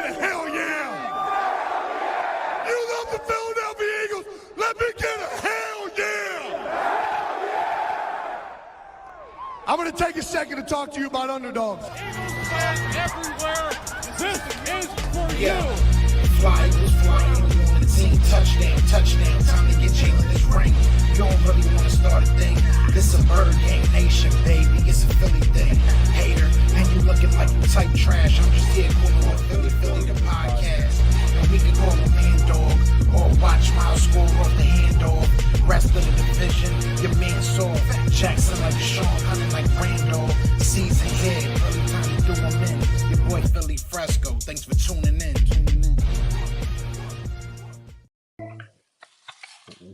get a hell yeah. You love the Philadelphia Eagles. Let me get a hell yeah. I'm going to take a second to talk to you about underdogs. Eagles fans everywhere, this is for you. Fly, Eagles fly, on the team. Touchdown, touchdown. Time to get Jalen this ring. You don't really want to start a thing. This a bird game nation, baby. It's a Philly thing. Hater, and you looking like you type trash. I'm just here calling on Philly the podcast. And we can call him Man Dog or watch Miles score off the handoff. Rest of the division, your man soft. Jackson like Sean, hunting like Randolph. Season head, early time to do him in. Your boy Philly Fresco. Thanks for tuning in.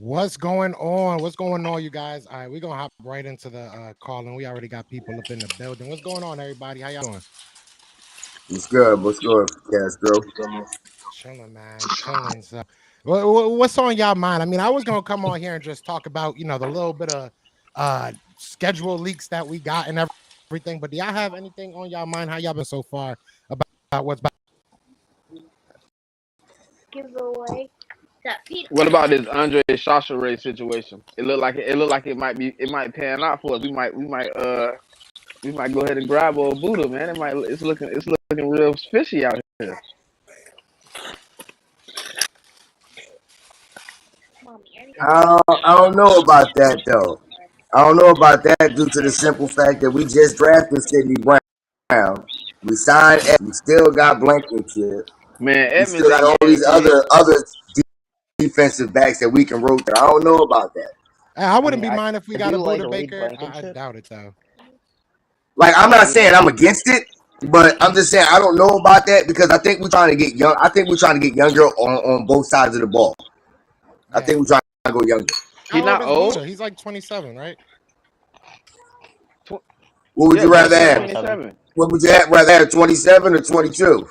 What's going on? What's going on, you guys? All right, we're gonna hop right into the call, and we already got people up in the building. What's going on, everybody? How y'all doing? What's good? What's good, Castro? Chilling, man. Chilling. So, what's on y'all mind? I mean, I was gonna come on here and just talk about, the little bit of schedule leaks that we got and everything. But do y'all have anything on y'all mind? How y'all been so far about what's back? Giveaway. What about this Andre Chauchere situation? It looked like it might pan out for us. We might go ahead and grab old Buddha, man. It's looking real fishy out here. I don't know about that though. I don't know about that due to the simple fact that we just drafted Sidney Brown. We signed. We still got Blankenship. Man, we still got all these other defensive backs that we can rotate. I don't know about that. I wouldn't be mind if we got a Buddha Baker. I doubt it though. Like, I'm not saying I'm against it, but I'm just saying I don't know about that because I think we're trying to get young. I think we're trying to get younger on both sides of the ball. Yeah. I think we're trying to go younger. He's not old. Buddha? He's like 27, right? What would you rather have? What would you rather have, 27 or 22?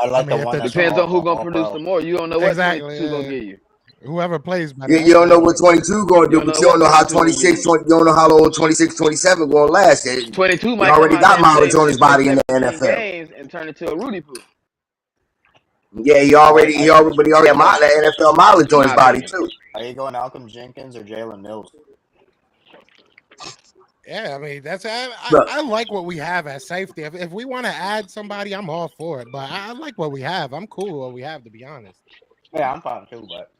I like the one. Depends on who's gonna produce the more. You don't know what 22 gonna give you. Whoever plays better. Yeah, you don't know what 22 gonna do, but you don't know how 26, you don't know how old 26, 27 gonna last. 22 might already got mileage on his body in the NFL. Games and turn into a Rudy Poo. Yeah, he already had NFL mileage on his body too. Are you going Malcolm Jenkins or Jalen Mills? Yeah, I mean I like what we have at safety. If we want to add somebody, I'm all for it. But I like what we have. I'm cool with what we have, to be honest. Yeah, I'm fine too. But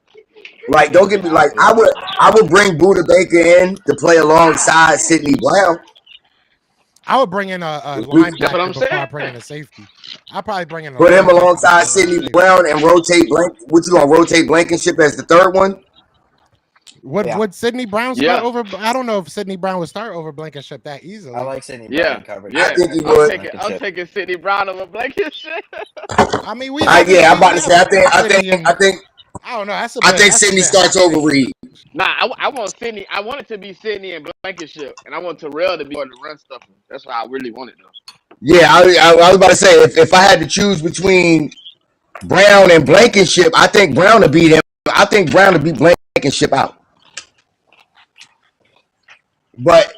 like, don't get me I would bring Buddha Baker in to play alongside Sidney Brown. I would bring in a linebacker before I bring in a safety. I'll probably bring in put him alongside Sidney Brown and rotate What you gonna rotate Blankenship as the third one? Would Sidney Brown start over? I don't know if Sidney Brown would start over Blankenship that easily. I like Sidney Brown coverage. I think he would. I'm taking Sidney Brown over Blankenship. I mean, I'm about to say. I think. I don't know. I think Sidney starts over Reed. Nah, I want Sidney. I want it to be Sidney and Blankenship, and I want Terrell to be on the run stuff. That's what I really want it though. Yeah, I was about to say if I had to choose between Brown and Blankenship, I think Brown would beat him. I think Brown would beat Blankenship out. But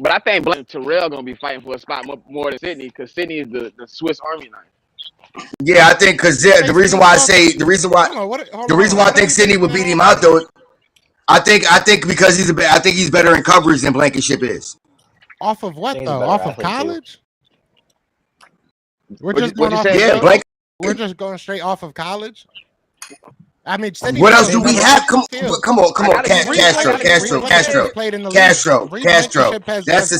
I think Terrell gonna be fighting for a spot more than Sidney because Sidney is the Swiss Army knife. Yeah, I think because the reason why I think Sidney would beat him out though, I think because he's better in coverage than Blankenship is. Off of what though? Off of college? We're just going straight off of college. I mean, what else do we have? Come on, Castro. That's a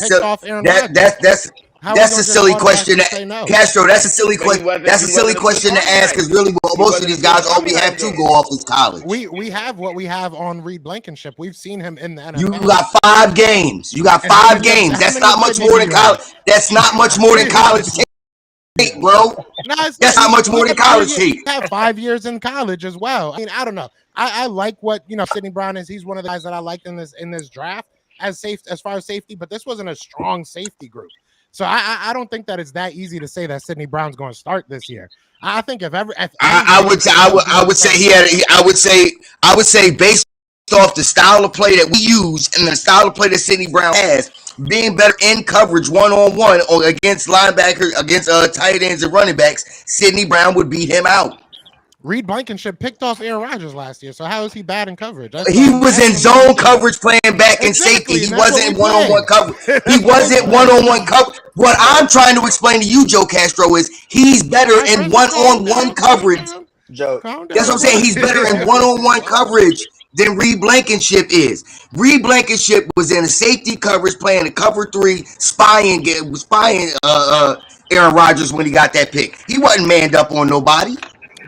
silly question. Castro, that's a silly question. That's a silly question to ask because really, most of these guys, all we have to go off is college. We have what we have on Reed Blankenship. We've seen him in the NFL. You got 5 games. That's not much more than college. That's not much more than college tape, bro. That's not much more than college tape. You have 5 years in college as well. I mean, I don't know. I like what Sidney Brown is. He's one of the guys that I liked in this draft as far as safety, but this wasn't a strong safety group. So I don't think that it's that easy to say that Sidney Brown's going to start this year. I think I would say based off the style of play that we use and the style of play that Sidney Brown has, being better in coverage one-on-one or against linebacker, against tight ends and running backs, Sidney Brown would beat him out. Reed Blankenship picked off Aaron Rodgers last year, so how is he bad in coverage? He was in zone coverage playing back in safety. He wasn't in one-on-one coverage. He wasn't one-on-one coverage. What I'm trying to explain to you, Joe Castro, is he's better in one-on-one coverage. Joe, That's what I'm saying. He's better in one-on-one coverage than Reed Blankenship is. Reed Blankenship was in a safety coverage playing a cover 3, spying Aaron Rodgers when he got that pick. He wasn't manned up on nobody.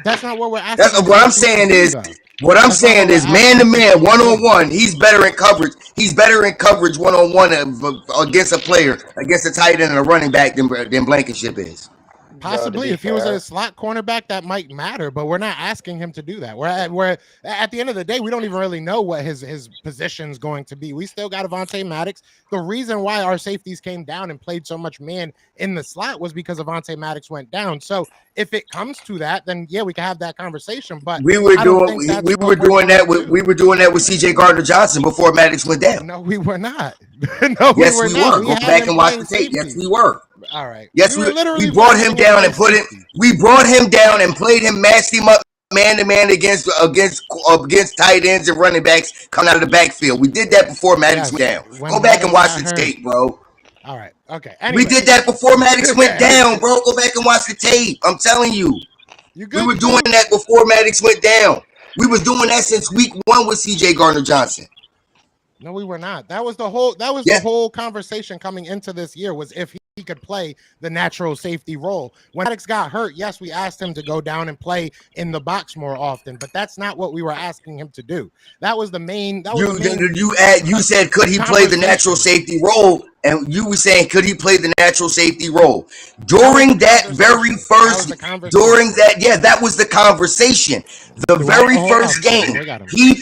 That's not what we're asking. That's what I'm saying is. What I'm saying is, man to man, one-on-one, he's better in coverage. He's better in coverage one-on-one against a player, against a tight end and a running back than Blankenship is. Possibly, if he was a slot cornerback, that might matter, but we're not asking him to do that. We're at the end of the day, we don't even really know what his position's going to be. We still got Avonte Maddox. The reason why our safeties came down and played so much man in the slot was because Avonte Maddox went down. So if it comes to that, then yeah, we can have that conversation. But we were doing that with CJ Gardner-Johnson before Maddox went down. No, we were not. Yes, we were. Go back and watch the tape. Yes, we were. All right. Yes, we brought him down and put him. We brought him down and played him, masked him up man to man against tight ends and running backs coming out of the backfield. We did that before Maddox went down. Go back and watch the tape, bro. All right. Okay. Anyway. We did that before Maddox went down, bro. Go back and watch the tape. I'm telling you. We were doing that before Maddox went down. We was doing that since week 1 with CJ Gardner-Johnson. No, we were not. That was the whole conversation coming into this year was if he could play the natural safety role. When Maddox got hurt, yes, we asked him to go down and play in the box more often, but that's not what we were asking him to do. That was the main. You said could he play the natural safety role, and you were saying could he play the natural safety role during that very first that was the conversation. The very first game he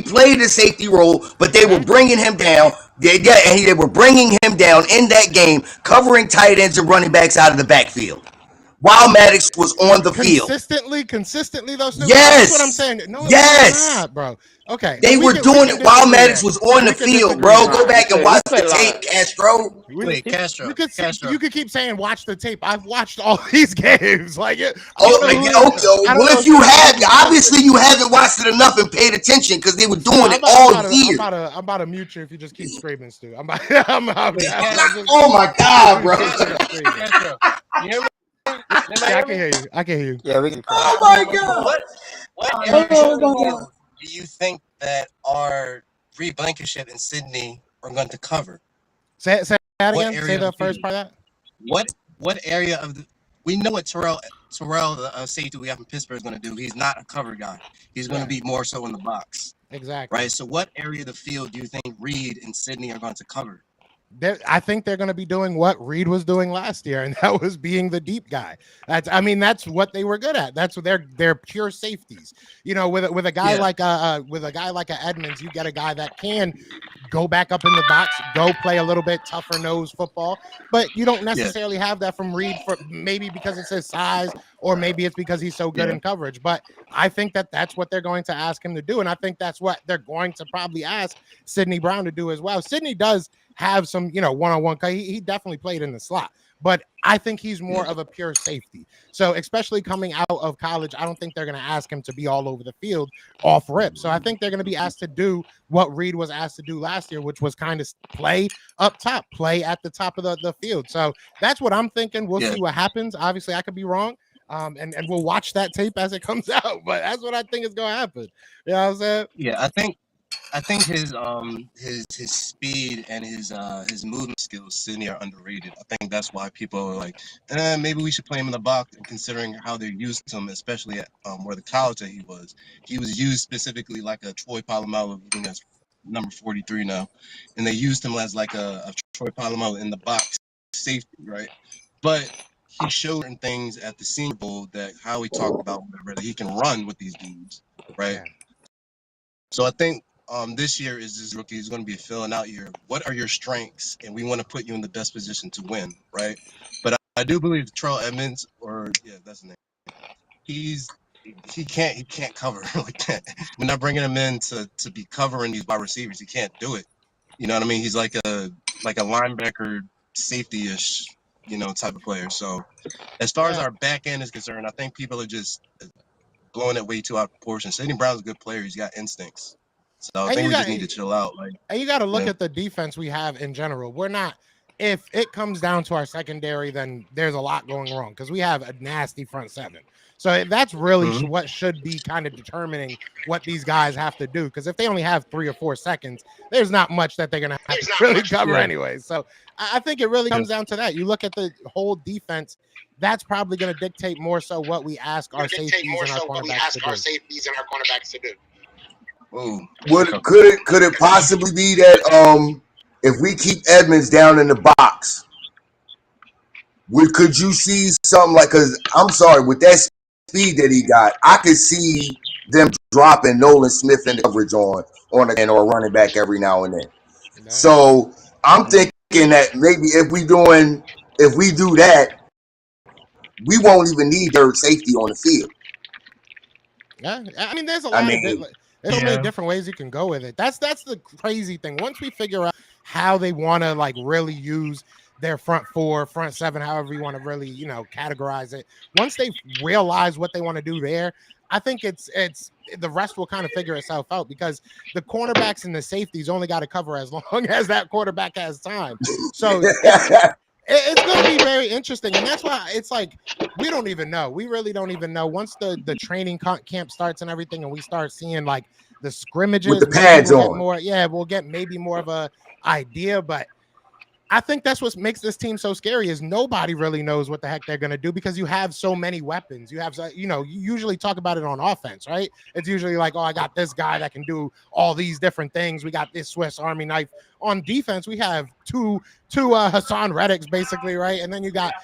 played a safety role, but they were bringing him down. They were bringing him down in that game, covering tight ends and running backs out of the backfield while Maddox was on the field. Consistently, those. Yes, that's what I'm saying. No, yes, not, bro. Okay, they were doing it while Maddox was on the field, bro. Go back and watch the tape, Castro. Wait, Castro. You could keep saying watch the tape. I've watched all these games. Well, if you have, obviously you haven't watched it enough and paid attention because they were doing it all year. I'm about to mute you if you just keep screaming, Stu. Oh my God, bro. You hear me? I can hear you. Yeah, we can. Oh my God. What area do you think that our Reed Blankenship and Sydney are going to cover? Say that again. Say the first part of that. What area of the? We know what Terrell, the safety we have in Pittsburgh, is going to do. He's not a cover guy. He's going to be more so in the box. Exactly. Right. So, what area of the field do you think Reed and Sydney are going to cover? I think they're going to be doing what Reed was doing last year, and that was being the deep guy. That's what they were good at. That's what they're pure safeties. You know, with a guy like a Edmonds, you get a guy that can go back up in the box, go play a little bit tougher nose football, but you don't necessarily have that from Reed. For maybe because it's his size, or maybe it's because he's so good in coverage. But I think that's what they're going to ask him to do, and I think that's what they're going to probably ask Sidney Brown to do as well. Sidney does have some, one-on-one. He definitely played in the slot, but I think he's more of a pure safety. So especially coming out of college, I don't think they're going to ask him to be all over the field off rip. So I think they're going to be asked to do what Reed was asked to do last year, which was kind of play up top, play at the top of the field. So that's what I'm thinking. We'll see what happens. Obviously, I could be wrong. And we'll watch that tape as it comes out, but that's what I think is going to happen. You know what I'm saying? Yeah, I think his speed and his movement skills, Sydney, are underrated. I think that's why people are like, maybe we should play him in the box. And considering how they used him, especially at where the college that he was used specifically like a Troy Polamalu, I think that's number 43 now, and they used him as like a Troy Polamalu in the box safety, right? But he showed certain things at the Senior Bowl that how he talked about whatever, that he can run with these dudes, right? Yeah. So I think this year is this rookie is going to be a filling out year. What are your strengths? And we want to put you in the best position to win, right? But I do believe Terrell Edmonds, that's the name. He can't cover like that. We're not bringing him in to be covering these wide receivers. He can't do it. You know what I mean? He's like like a linebacker safety-ish, type of player. So as far as our back end is concerned, I think people are just blowing it way too out of proportion. Sidney Brown's a good player. He's got instincts. So I think we just need to chill out. And you got to look at the defense we have in general. We're not. If it comes down to our secondary, then there's a lot going wrong because we have a nasty front seven. So that's really what should be kind of determining what these guys have to do. Because if they only have 3 or 4 seconds, there's not much that they're going to have to really cover anyway. So I think it really comes down to that. You look at the whole defense. That's probably going to dictate more so what we ask our safeties and our cornerbacks to do. Could it possibly be that if we keep Edmonds down in the box, could you see something like? Because I'm sorry, with that speed that he got, I could see them dropping Nolan Smith in the coverage on or running back every now and then. So I'm thinking that maybe if we do that, we won't even need third safety on the field. Yeah, I mean, there's a lot of there's so many different ways you can go with it. That's the crazy thing. Once we figure out how they want to like really use their front 4, front 7, however you want to really, categorize it. Once they realize what they want to do there, I think it's the rest will kind of figure itself out because the cornerbacks and the safeties only got to cover as long as that quarterback has time. So it's going to be very interesting. And that's why it's like, we don't even know. We really don't even know. Once the training camp starts and everything, and we start seeing like the scrimmages with the pads on, we'll get maybe more of a idea. But I think that's what makes this team so scary is nobody really knows what the heck they're going to do because you have so many weapons. You have, you usually talk about it on offense, right? It's usually like, oh, I got this guy that can do all these different things. We got this Swiss Army knife. On defense, we have two Hassan Reddicks basically, right? And then you got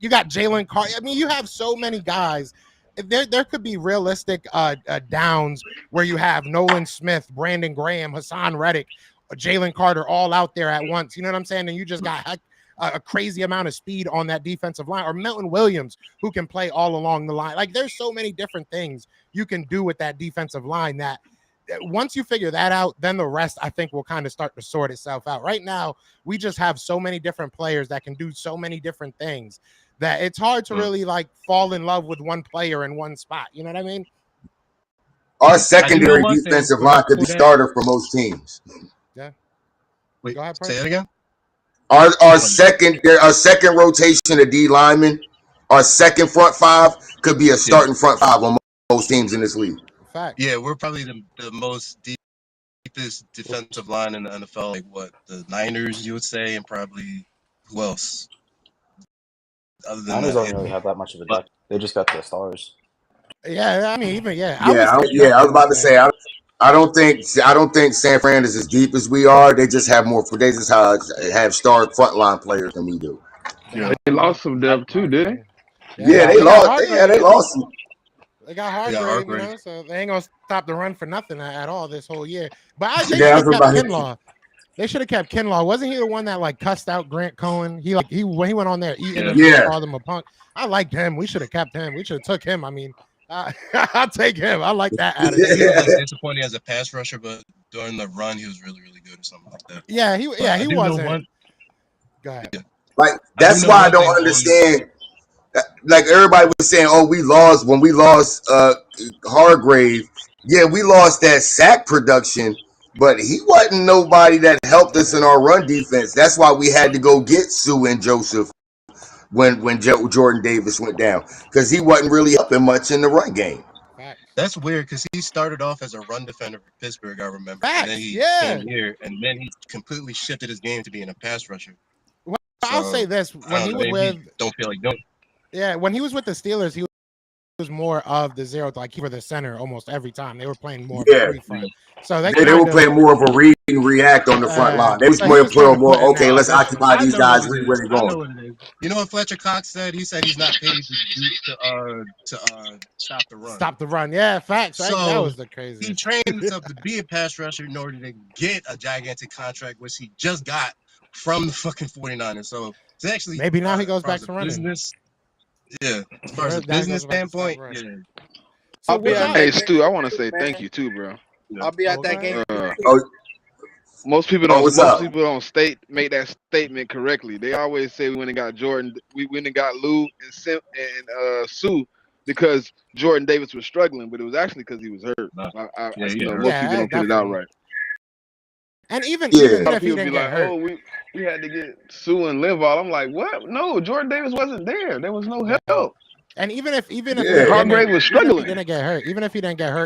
Jalen Carter. I mean, you have so many guys. There could be realistic downs where you have Nolan Smith, Brandon Graham, Hassan Reddick, Jalen Carter all out there at once. You know what I'm saying? And you just got a crazy amount of speed on that defensive line. Or Milton Williams, who can play all along the line. Like, there's so many different things you can do with that defensive line that once you figure that out, then the rest, I think, will kind of start to sort itself out. Right now, we just have so many different players that can do so many different things that it's hard to really, like, fall in love with one player in one spot. You know what I mean? Our secondary defensive line could be starter for most teams. Yeah. Wait, say it again. Our second rotation of D linemen, our second front 5 could be a starting front 5 on most teams in this league. Fact. Yeah, we're probably the most deepest defensive line in the NFL. Like what, the Niners, you would say, and probably who else? Other than Niners don't really have that much of a depth. They just got the stars. Yeah, I mean, even I was about to say I don't think San Fran is as deep as we are. They just have more. They just have star frontline players than we do. Yeah, they lost some depth too, didn't they? Yeah, they lost. Yeah, they lost some. They got Hargrave, so they ain't gonna stop the run for nothing at all this whole year. But I think they should have kept Kinlaw. They should have kept Kinlaw. Wasn't he the one that like cussed out Grant Cohen? When he went on there eating and called him a punk. I liked him. We should have kept him. We should have took him. I mean, I'll take him. I like that attitude. He was disappointing as a pass rusher, but during the run, he was really, really good or something like that. Yeah, he wasn't. Go ahead. Like that's why I don't understand. Like everybody was saying, oh, we lost Hargrave. Yeah, we lost that sack production, but he wasn't nobody that helped us in our run defense. That's why we had to go get Sue and Joseph when Jordan Davis went down, because he wasn't really helping much in the run game. That's weird because he started off as a run defender for Pittsburgh, I remember. And then he came here, and then he completely shifted his game to being a pass rusher. Well, I'll say this: when he was don't feel like doing. Yeah, when he was with the Steelers, he was more of the zero, like he was the center almost every time. They were playing more of a free front. So they were playing more of a read and react on the front line. They was playing more, okay, let's occupy these guys, read where they're going. You know what Fletcher Cox said? He said he's not paid to stop the run. Stop the run. Yeah, facts. Right? So that was the crazy. He trained himself to be a pass rusher in order to get a gigantic contract, which he just got from the fucking 49ers. So it's actually maybe now he goes back to running. Business. Yeah, as far as a business standpoint, yeah. So hey, Stu, I want to say thank you too, bro. I'll be at that game. Most people Oh, don't. what's Most up? people don't make that statement correctly. They always say we went and got Jordan. We went and got Lou and Sue because Jordan Davis was struggling, but it was actually because he was hurt. Yeah, he got hurt. Most people Yeah, don't put it out definitely. right. And even Yeah. A lot of if he people be didn't like, get hurt, "Oh, we had to get Sue and Linval." I'm like, "What? No, Jordan Davis wasn't there. There was no yeah. help. And even if he Yeah. Hargrave was even if he struggling." didn't get hurt,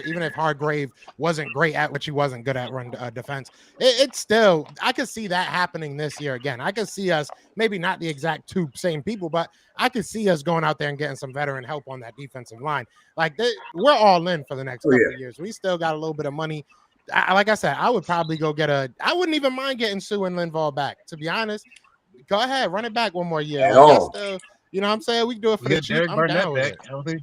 even if Hargrave wasn't great at what he wasn't good at run defense, it's still I could see that happening this year again. I could see us maybe not the exact two same people, but I could see us going out there and getting some veteran help on that defensive line. Like we're all in for the next Oh, couple yeah. of years. We still got a little bit of money. Like I said, I would probably go get I wouldn't even mind getting Sue and Linval back. To be honest, go ahead, run it back one more year. At Like all. still. You know what I'm saying? We can do it for We the got cheap. Derek I'm Barnett down with back it. healthy.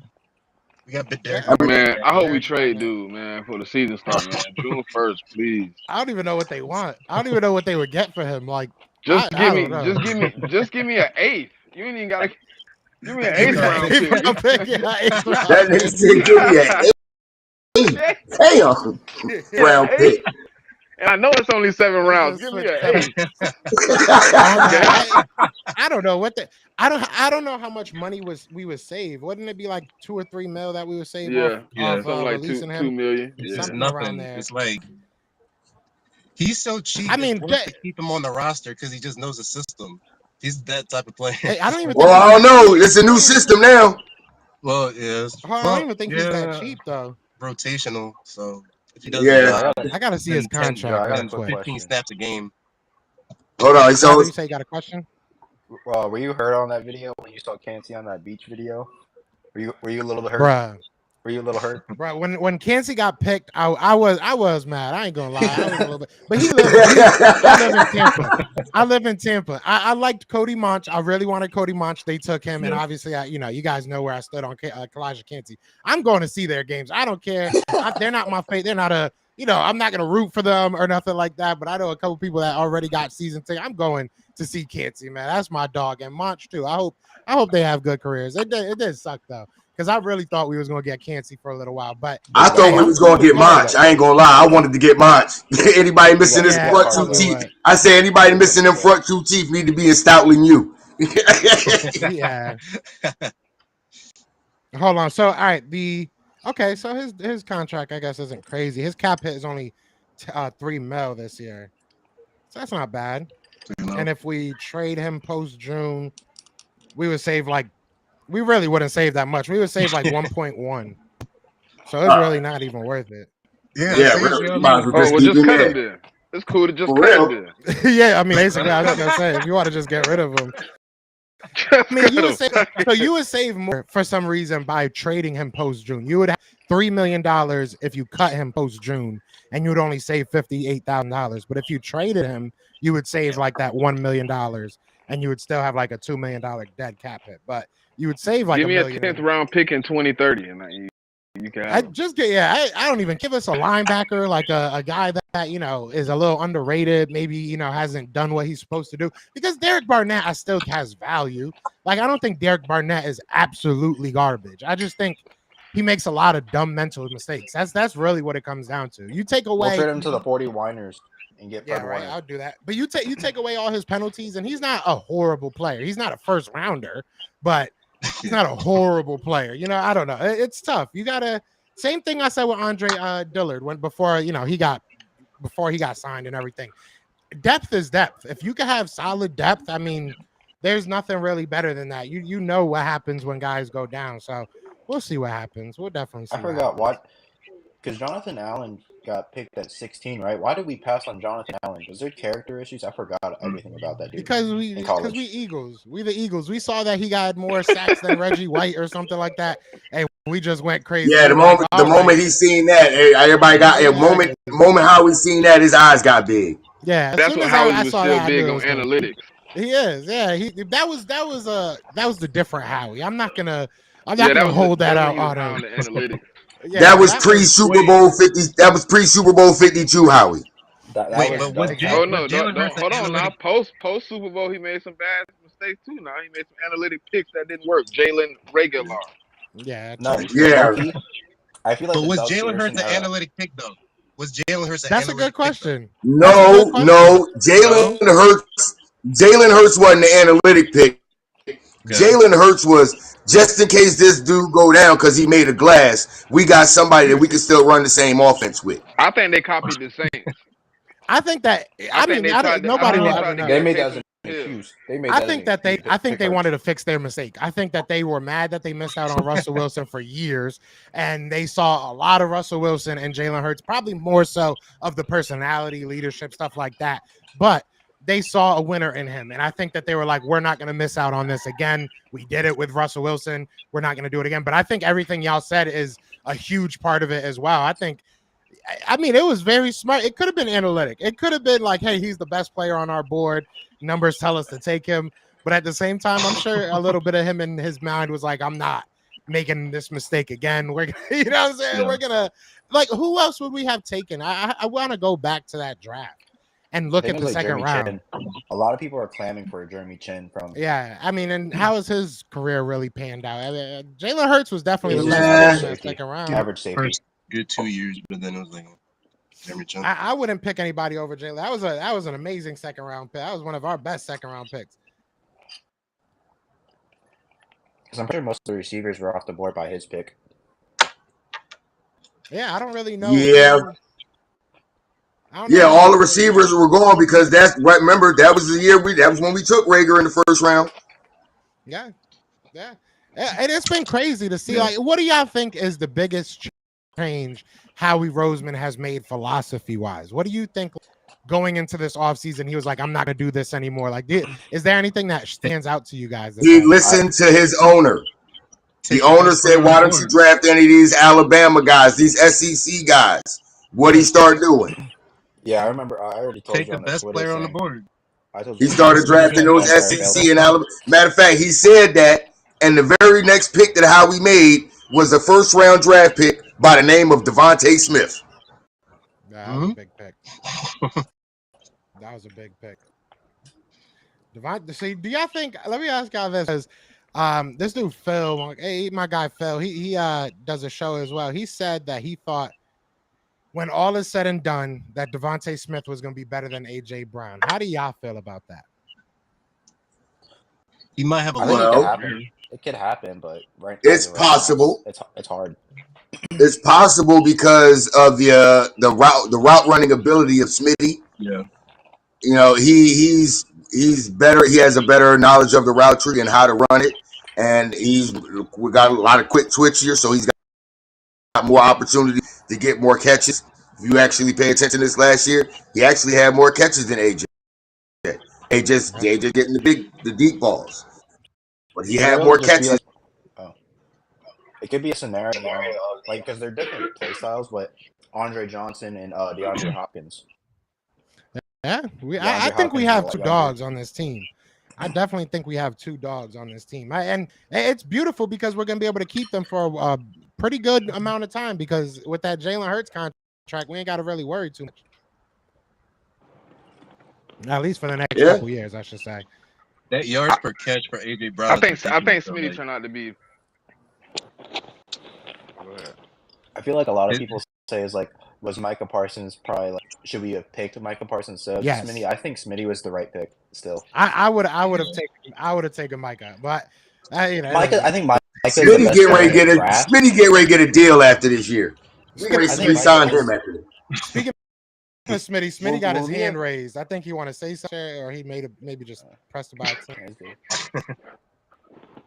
We got Derek Yeah. Barnett Man, back. I hope we Derek trade Barnett. dude, man, for the season start, man. June 1st, please. I don't even know what they want. I don't even know what they would get for him. Like Just I give don't me, know. just give me an eighth. You ain't even gotta give me an Give eighth me Right. round an pick. eighth round pick. Yeah, eighth That round nigga pick. said, give me an 8. Damn. Yeah, Round eight. pick. And I know it's only 7 Let's rounds. just Give me switch an colors. eighth. Oh no, Okay. I don't know what the I don't know how much money we would save. Wouldn't it be like 2 or 3 mil that we would save Yeah, Yeah. off something like releasing two him? million. It's Yeah. Something around nothing. there. It's like he's so cheap. I It's mean, worth to keep him on the roster because he just knows the system. He's that type of player. I don't even Well, think he's I don't that know. cheap. It's a new system now. Well, yes. I don't Well, even think he's that yeah, cheap though. rotational. So if he does Yeah. I gotta see his 10, contract I got a real quick quick. 15 question. snaps a game. Hold on. So Father, you say you got a question? Were you hurt on that video when you saw Cansey on that beach video? Were you a little hurt? Bruh. Were you a little hurt? Bro, when Cansey got picked, I was mad. I ain't gonna lie, I was a little bit. But I live in Tampa. I liked Cody Monch. I really wanted Cody Monch. They took him, and obviously, you guys know where I stood on Kalijah Cansey. I'm going to see their games. I don't care. They're not my fate. They're not I'm not gonna root for them or nothing like that. But I know a couple people that already got season tickets. I'm going to see Cansey, man. That's my dog, and Monch too. I hope they have good careers. It did suck though. Because I really thought we was gonna get Cansey for a little while, but I thought we was gonna get Monch. I ain't gonna lie. I wanted to get Monch. Anybody missing his front two teeth? I say anybody missing them front two teeth need to be in Stoutland U. Yeah. Hold on. So all right, so his contract I guess isn't crazy. His cap hit is only 3 mil this year, so that's not bad. And if we trade him post June, we would save we really wouldn't save that much. We would save 1.1. So it's really not even worth it. Yeah, really. Might as well Oh, well, just cut him then. It's cool to just cut him then. Yeah, I mean, basically, I was gonna say if you want to just get rid of him. I mean, you would save more for some reason by trading him post June. You would have $3 million if you cut him post June, and you would only save $58,000. But if you traded him, you would save that $1 million, and you would still have a $2 million dead cap hit. But you would save give me a a 10th round pick in 2030, and you can. I don't even give us a linebacker a guy that is a little underrated. Maybe hasn't done what he's supposed to do, because Derek Barnett still has value. I don't think Derek Barnett is absolutely garbage. I just think he makes a lot of dumb mental mistakes. That's really what it comes down to. You take away. We'll trade him to the 40 Winers and get Fred Warner. I'll do that. But you take away all his penalties, and he's not a horrible player. He's not a first rounder, but he's not a horrible player. I don't know. It's tough. You gotta. Same thing I said with Andre Dillard before he got signed and everything. Depth is depth. If you can have solid depth, I mean, there's nothing really better than that. You know what happens when guys go down. So we'll see what happens. We'll definitely see. I forgot what, because Jonathan Allen got picked at 16, right? Why did we pass on Jonathan Allen? Was there character issues? I forgot everything about that dude. Because we Eagles. We the Eagles. We saw that he got more sacks than Reggie White or something like that, and we just went crazy. Yeah, the moment he seen that, everybody got moment how he seen that, his eyes got big. Yeah, that's what Howard was still big on analytics. He is. Yeah, that was the different Howie. I'm not gonna hold that out on him. Analytics. Yeah, that was pre Super Bowl 50. That was pre Super Bowl 52 Howie. Hold on now. Post Super Bowl, he made some bad mistakes too. Now he made some analytic picks that didn't work. Jalen Reagor. Yeah. No. Yeah. I feel like. But was Jalen Hurts an analytic pick though? Was Jalen Hurts? That's a good question. No. Jalen Hurts wasn't the analytic pick. Okay. Jalen Hurts was just in case this dude go down because he made a glass. We got somebody that we can still run the same offense with. I think they copied the Saints. I think that nobody will ever know. They made that as an excuse. I think they wanted to fix their mistake. I think that they were mad that they missed out on Russell Wilson for years, and they saw a lot of Russell Wilson and Jalen Hurts, probably more so of the personality, leadership, stuff like that. But they saw a winner in him, and I think that they were like, we're not going to miss out on this again. We did it with Russell Wilson. We're not going to do it again. But I think everything y'all said is a huge part of it as well. I mean, it was very smart. It could have been analytic. It could have been like, hey, he's the best player on our board. Numbers tell us to take him. But at the same time, I'm sure a little bit of him in his mind was like, I'm not making this mistake again. We're, you know what I'm saying? Yeah. We're going to, like, who else would we have taken? I want to go back to that draft and look at the second round. Chin. A lot of people are clamoring for Jeremy Chin from. Yeah, I mean, and how has his career really panned out? Jalen Hurts was definitely the best in the second round. Average safety. First good 2 years, but then it was like Jeremy Chin. I wouldn't pick anybody over Jalen. That was an amazing second round pick. That was one of our best second round picks. Because I'm sure most of the receivers were off the board by his pick. Yeah, I don't really know. Yeah. All the receivers were gone because that's right. Remember, that was the year that was when we took Rager in the first round. Yeah. And it's been crazy to see. Yeah. Like, what do y'all think is the biggest change Howie Roseman has made philosophy-wise? What do you think going into this offseason? He was like, I'm not going to do this anymore. Like, is there anything that stands out to you guys? He listened to his owner. The owner said, why don't you draft any of these Alabama guys, these SEC guys? What'd he start doing? Yeah, I remember. I already told you. Take the best player on the board. He started drafting those SEC and Alabama. Matter of fact, he said that, and the very next pick that Howie made was a first-round draft pick by the name of Devontae Smith. That was a big pick. That was a big pick. See, do y'all think? Let me ask y'all this: this dude Phil, my guy Phil, he does a show as well. He said that he thought, when all is said and done, that Devontae Smith was going to be better than A.J. Brown. How do y'all feel about that? He might have a little. It could happen, but it's possible. It's hard. It's possible because of the route running ability of Smitty. Yeah, you know, he's better. He has a better knowledge of the route tree and how to run it, and we got a lot of quick twitch here, so he's got more opportunity to get more catches. If you actually pay attention to this last year, he actually had more catches than AJ. AJ getting the deep balls, but he had more catches. It could be a scenario, like, because they're different play styles, but Andre Johnson and DeAndre Hopkins. Yeah, I think we have two dogs on this team. I definitely think we have two dogs on this team. And it's beautiful because we're going to be able to keep them for a pretty good amount of time, because with that Jalen Hurts contract, we ain't got to really worry too much. At least for the next couple years, I should say. That yards per catch for A.J. Brown. I think Smitty turned out to be. I feel like a lot of people say is like, was Micah Parsons probably like, should we have picked Micah Parsons instead of Smitty? I think Smitty was the right pick still. I would have taken Micah, but Micah, I think Micah Smitty get ready to get a deal after this year. We re-sign him after this. Speaking of Smitty got his hand raised. I think he want to say something, or he maybe just pressed the button.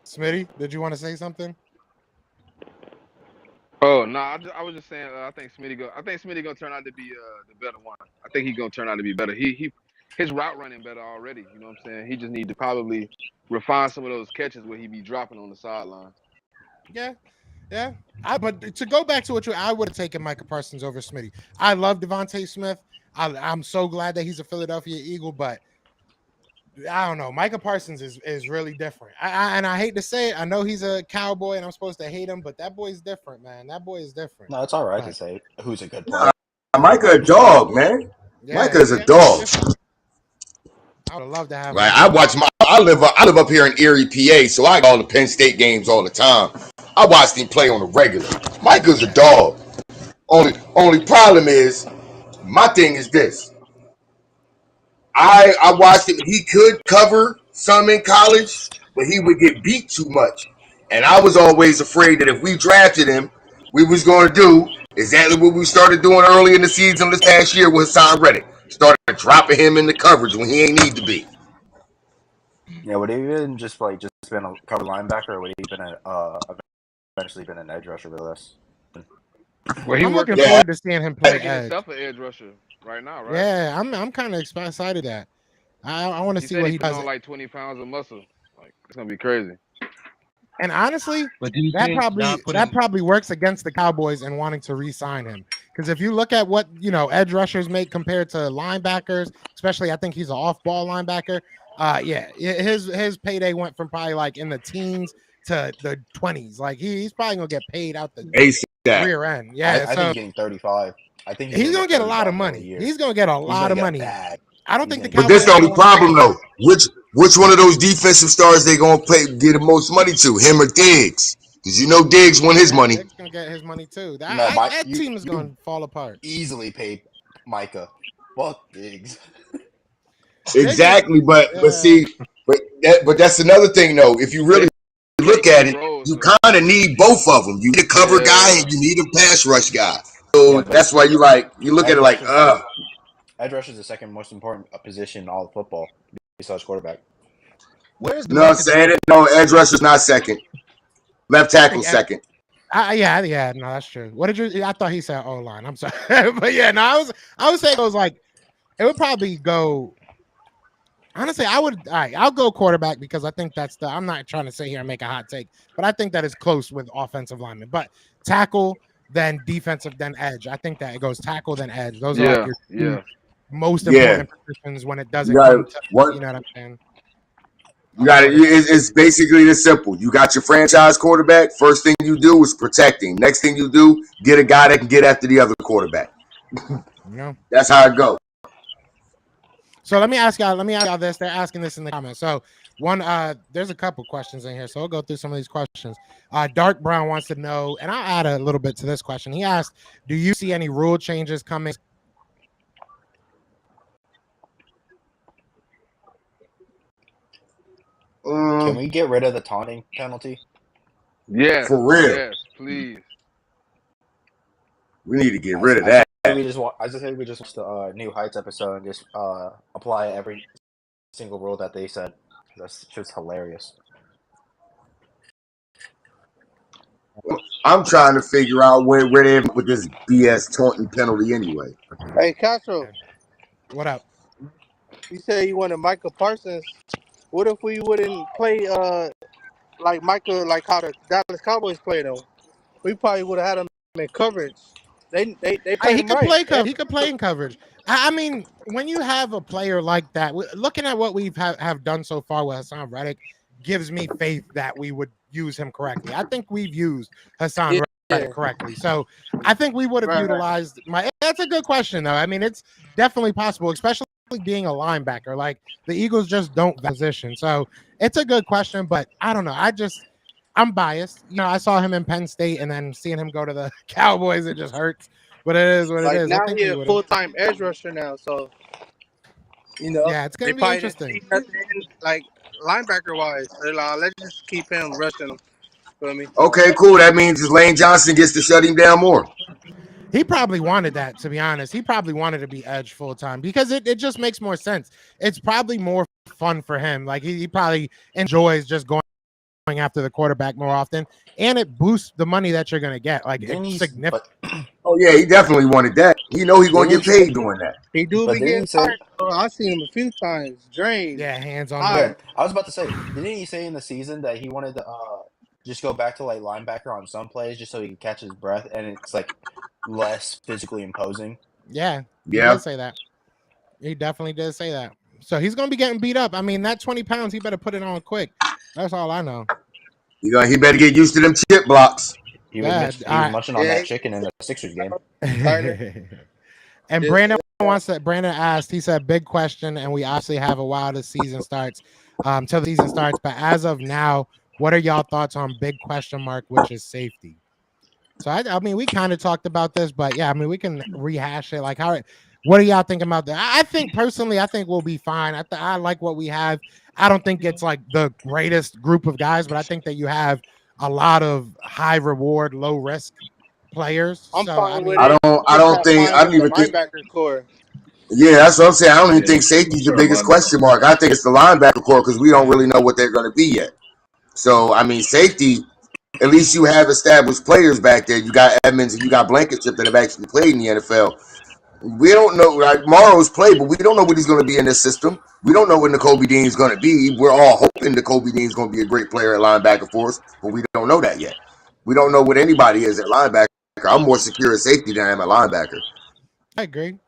Smitty, did you want to say something? Oh no, I was just saying. I think Smitty gonna turn out to be the better one. I think he's gonna turn out to be better. His route running better already. You know what I'm saying? He just need to probably refine some of those catches where he be dropping on the sideline. Yeah. But to go back to I would have taken Micah Parsons over Smitty. I love Devontae Smith. I'm so glad that he's a Philadelphia Eagle, but I don't know. Micah Parsons is really different. And I hate to say it. I know he's a Cowboy and I'm supposed to hate him, but that boy's different, man. That boy is different. No, it's all right to say who's a good player. Micah a dog, man. Micah's a dog. I would love to have. Right. I live up here in Erie, PA, so I go to Penn State games all the time. I watched him play on the regular. Micah's a dog. Only problem is My thing is this. I watched him. He could cover some in college, but he would get beat too much. And I was always afraid that if we drafted him, we was going to do exactly what we started doing early in the season this past year with Hassan Reddick. Started dropping him in the coverage when he ain't need to be. Yeah, would he even just been a cover linebacker, or would he been eventually been an edge rusher with us? Well, he I'm looking working forward to seeing him play making edge. himself an edge rusher right now, right? Yeah, I'm kind of excited that. I want to see what he does. On like 20 pounds of muscle. Like it's gonna be crazy. And honestly, But do you that think probably works against the Cowboys and wanting to re-sign him. Because if you look at what edge rushers make compared to linebackers, especially I think he's an off-ball linebacker. His payday went from probably like in the teens to the 20s. Like he's probably gonna get paid out the rear end. Yeah, I think he's getting 35. I think he's gonna get a lot of money. He's gonna get a lot of money. I don't think the Cowboys. But this the only problem though. Which one of those defensive stars they gonna get the most money to? Him or Diggs? Because Diggs won his money. Diggs gonna get his money too. That team is gonna fall apart. Easily paid Micah. Fuck Diggs. Exactly, but that's another thing though. If you really look at it, you kind of need both of them. You need a cover guy and you need a pass rush guy. So that's why you look at it like, edge rush is the second most important position in all of football besides quarterback. Where's the saying it? No, edge rush is not second. Left tackle second. Yeah, no, that's true. What did you? I thought he said O line. I'm sorry, but yeah, no, I was saying it was like it would probably go. Honestly, I would. All right, I'll go quarterback because I think that's the. I'm not trying to sit here and make a hot take, but I think that is close with offensive linemen. But tackle, then defensive, then edge. I think that it goes tackle, then edge. Those are like your most important positions when it doesn't come to. You know what I'm saying? You got it. It's basically this simple. You got your franchise quarterback. First thing you do is protect him. Next thing you do, get a guy that can get after the other quarterback. That's how it goes. So let me ask y'all this. They're asking this in the comments. So there's a couple questions in here. So we'll go through some of these questions. Dark Brown wants to know, and I'll add a little bit to this question. He asked, do you see any rule changes coming? Can we get rid of the taunting penalty? Yes. For real. Yes, please. We need to get rid of that. I just think we just watch the New Heights episode and just apply every single rule that they said. That's just hilarious. I'm trying to figure out where they with this BS taunting penalty anyway. Hey, Castro. What up? You said you wanted Micah Parsons. What if we wouldn't play like Micah, like how the Dallas Cowboys played him? We probably would have had him in coverage. They play he him could right. play coverage. He could play in coverage. I mean, when you have a player like that, looking at what we've have done so far with Hassan Reddick, gives me faith that we would use him correctly. I think we've used Hassan Reddick correctly, so I think we would have utilized my. That's a good question, though. I mean, it's definitely possible, especially being a linebacker. Like the Eagles just don't position, so it's a good question. But I don't know. I'm biased. I saw him in Penn State, and then seeing him go to the Cowboys, it just hurts. But it is what it is. Now he's a full-time edge rusher now, so yeah, it's gonna be interesting. Like linebacker-wise, they're like, let's just keep him rushing him. Feel me? Okay, cool. That means Lane Johnson gets to shut him down more. He probably wanted that, to be honest. He probably wanted to be edge full-time because it just makes more sense. It's probably more fun for him. Like he probably enjoys just going after the quarterback more often, and it boosts the money that you're going to get. Like it's significant. Oh yeah, he definitely wanted that. He know he's going to get paid doing that. He do be getting tired. I've seen him a few times. Drained. Yeah, hands on. I was about to say, didn't he say in the season that he wanted to just go back to like linebacker on some plays just so he can catch his breath and it's like less physically imposing? Yeah, he did say that. He definitely did say that. So he's going to be getting beat up. I mean, that 20 pounds, he better put it on quick. That's all I know. He better get used to them chip blocks. He was munching on that chicken in the Sixers game. And Brandon asked, he said, big question, and we obviously have a while the season starts, till the season starts. But as of now, what are y'all thoughts on big question mark, which is safety? So I mean, we kind of talked about this, but yeah, I mean, we can rehash it. Like What are y'all thinking about that? I think personally, I think we'll be fine. I like what we have. I don't think it's like the greatest group of guys, but I think that you have a lot of high reward, low risk players. I'm So I fine with mean, it. I Just don't not think, fine I with don't the even think. linebacker core. Yeah, that's what I'm saying. I don't even Yeah, think safety's the sure, biggest linebacker. question mark. I think it's the linebacker core because we don't right. really know what they're going to be yet. So I mean, safety. At least you have established players back there. You got Edmonds and you got Blankenship that have actually played in the NFL. We don't know. Like Morrow's played, but we don't know what he's going to be in this system. We don't know what N'Kobe Dean's going to be. We're all hoping N'Kobe Dean's going to be a great player at linebacker for us, but we don't know that yet. We don't know what anybody is at linebacker. I'm more secure at safety than I am at linebacker. I agree.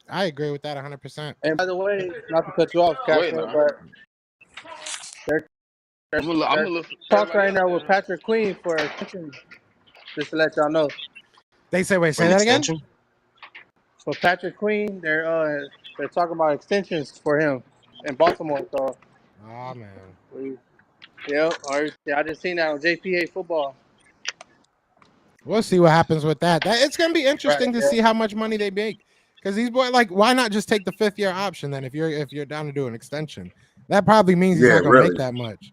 I agree with that 100%. And by the way, not to cut you off, Wait, Cashman, no. but they're, they're, I'm they're gonna look for talks everybody right else now with then. Patrick Queen for extension. Just to let y'all know, They say, wait, For say an that again. extension. for Patrick Queen, they're talking about extensions for him in Baltimore. So, Oh man, yeah, I just seen that on JPA football. we'll see what happens with that. It's gonna be Right. interesting to Yeah. see how much money they make. Because these boys, like, why not just take the 5th-year option then? If you're down to do an extension, that probably means he's Yeah, not gonna make really. that much.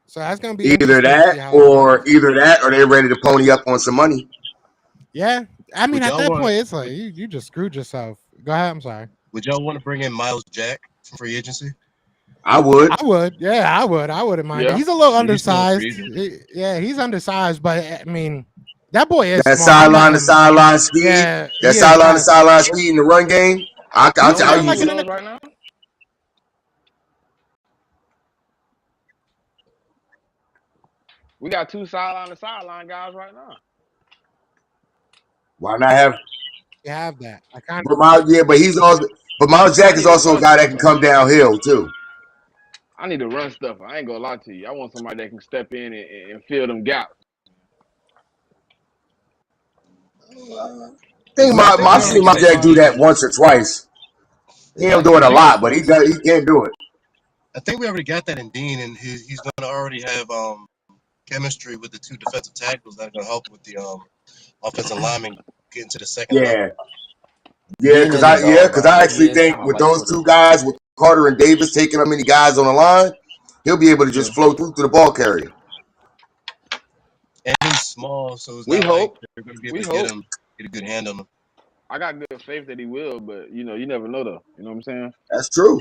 So that's gonna be Either interesting to see that, how it or goes. they're ready to pony up on some money. Yeah, I mean, Would at y'all that want? point, it's like you just screwed yourself. Go ahead. I'm sorry. Would y'all want to bring in Miles Jack from free agency? I would. I would. Yeah, I would. I wouldn't mind it. Yeah. He's a little Yeah, he's still a free undersized. agent. Yeah, he's undersized, but I mean, that boy is That small. I'm sideline letting to him. sideline speed, Yeah, that he is sideline to fast. sideline speed in the run game. We He's only I'll kind of got like use two an. it. of those right now. We got two sideline to sideline guys right now. Why not have? You have that. I kind But he's also. But Miles I Jack is need a also a run guy that can stuffer. come downhill too. I need a run stuffer. I ain't gonna lie to you. I want somebody that can step in and fill them gaps. I think I think we I've already seen got Miles Jack do Dean. that once or twice. He don't do it I a think lot, but he can do it. I think we already got that in Dean, and he's going to already have chemistry with the two defensive tackles that are going to help with the offensive linemen getting to the second level. Yeah, yeah, Dean is a dog, because bro. I He actually is think kind of with light those footed. two guys, with Carter and Davis taking how many guys on the line, he'll be able to Yeah, just flow through to the ball carrier. and he's small, so it's We not like hope. they're going to be able We to hope. get a good hand on him. I got good faith that he will, but you never know though. You know what I'm saying? That's true.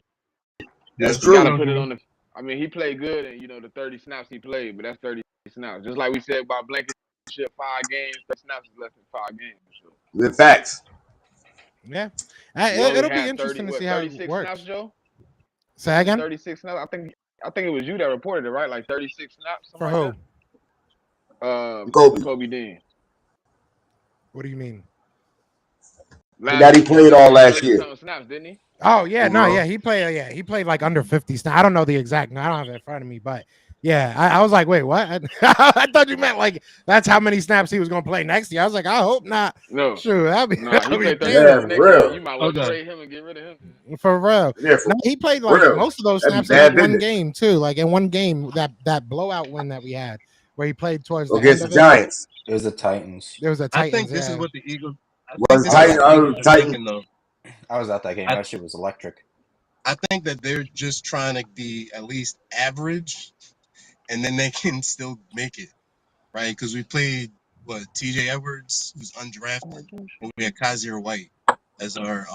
Yeah, That's You gotta true. put it on the. I mean, he played good, and the 30 snaps he played, but that's 30 snaps. Just like we said about Blankenship, 5 games, 30 snaps is less than 5 games. So The facts. yeah. we only It'll be had 30, interesting to see what, how it 36 snaps, works. Joe? Say Wasn't it again 36 snaps? I think it was you that reported it, right? Like 36 snaps, something for like who? that. Kobe. Kobe Dean. What do you mean? Last That he season he played played all like last 30 year. something snaps, didn't he? Oh yeah, no, Uh-huh. yeah, he played. Yeah, he played like under 50. I don't know the exact. I don't have it in front of me, but yeah, I was like, wait, what? I thought you meant like that's how many snaps he was gonna play next year. I was like, I hope not. No. Sure, Nah, he that'd be played 36 Yeah, terrible for next year. real. You might well Okay. trade him and get rid of him. for real. Yeah, No, for he played like real. most of those That'd be snaps in like bad one business game too. Like in one game, that blowout win that we had, where he played towards the end against the of it. Giants. It was the Titans. There was a I Titans. think this is Yeah, what the Eagles. I think Was I this is was what Titan at the that Eagles game. are Titan. thinking though. I was at that game. I That shit was electric. I think that they're just trying to be at least average, and then they can still make it, right? Because we played T.J. Edwards, who's undrafted, and we had Kaiser White as our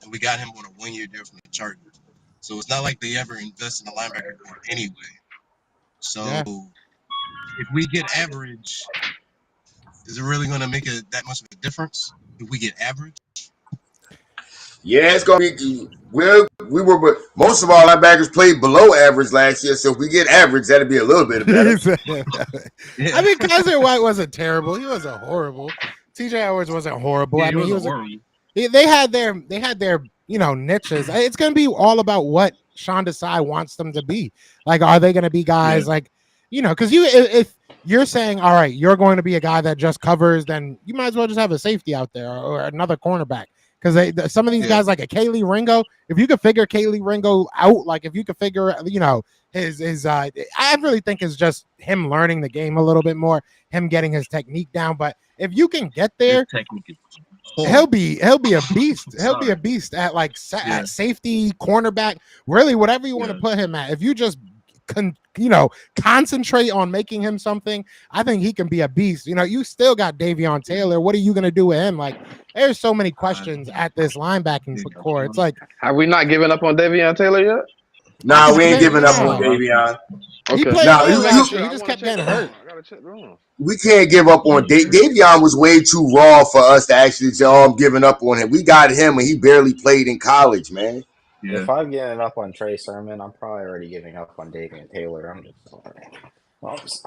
and we got him on a 1-year deal from the Chargers. So it's not like they ever invest in the linebacker core anyway. So yeah. if we get average, is it really going to make that much of a difference if we get average? Yeah, it's gonna be. We were, but most of our linebackers played below average last year. So if we get average, that'd be a little bit better. I Yeah, mean, Kaiser White wasn't terrible. He wasn't horrible. TJ Edwards wasn't horrible. yeah, I it mean, he wasn't was. horrible. They had their niches. It's going to be all about what Sean Desai wants them to be. Like, are they going to be Yeah, guys like because if you're saying, all right, you're going to be a guy that just covers, then you might as well just have a safety out there or another cornerback. Because some of these yeah, guys like a Kaylee Ringo, if you could figure Kaylee Ringo out, like if you could figure, his I really think it's just him learning the game a little bit more, him getting his technique down. But if you can get his there, technique is he'll be a beast. He'll be a Sorry. beast at like Yeah. at safety, cornerback, really whatever you want to Yeah. put him at. If you just concentrate on making him something, I think he can be a beast. You still got Davion Taylor. What are you going to do with him? Like, there's so many questions at this linebacking core. It's like, have we not given up on Davion Taylor yet? Nah, we ain't giving up on no. Davion. He Okay. played Nah, well I last you, year. He I just want kept to check getting the hurt. room. I gotta check the room. we can't give up on Davion. Was way too raw for us to actually say, "Oh, I'm giving up on him." We got him, and he barely played in college, man. Yeah. If I'm giving up on Trey Sermon, I'm probably already giving up on Davian Taylor. I'm just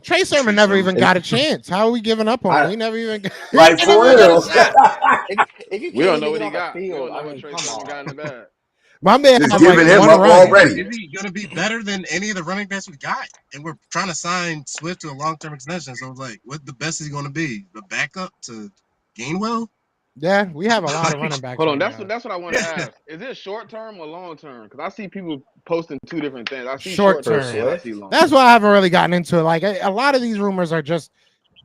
Trey Sermon never even got a chance. How are we giving up on him? He never even Like he for never even got a real. shot. if you We can't don't know even what get he on the got. We field, don't know I what mean, Trey come Sermon got in the on. bag. My man Just had giving like him one up rush. already. Is he gonna be better than any of the running backs we got? And we're trying to sign Swift to a long-term extension. So it's like, what the best is he gonna be? The backup to Gainwell? Yeah, we have a lot of running backs Hold on, right now. that's what I want to ask. Is it short term or long term? Because I see people posting two different things. I see Short short term term. and I see long. That's why I haven't really gotten into it. Like a lot of these rumors are just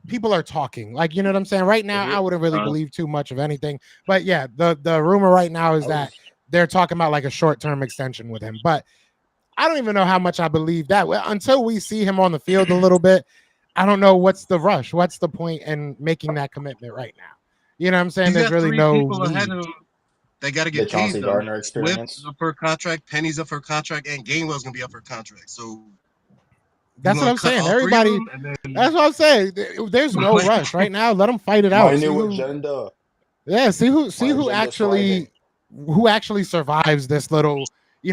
people are talking. Like, you know what I'm saying? Right now, I wouldn't really believe too much of anything. But yeah, the rumor right now is that they're talking about like a short-term extension with him. But I don't even know how much I believe that. Until we see him on the field a little bit, I don't know what's the rush. What's the point in making that commitment right now? You know what I'm saying? He's There's got really three no people ahead need. of him. They got to The get paid Chauncey though. Gardner Swift experience. is up for a contract, Penny's up for a contract, and Gainwell's gonna be up for a contract. So That's what I'm cut saying. all three of Everybody. them, and then That's what I'm saying. There's no rush right now. Let them fight it out. My See new who, agenda. yeah, see My who agenda's thriving. actually survives this little,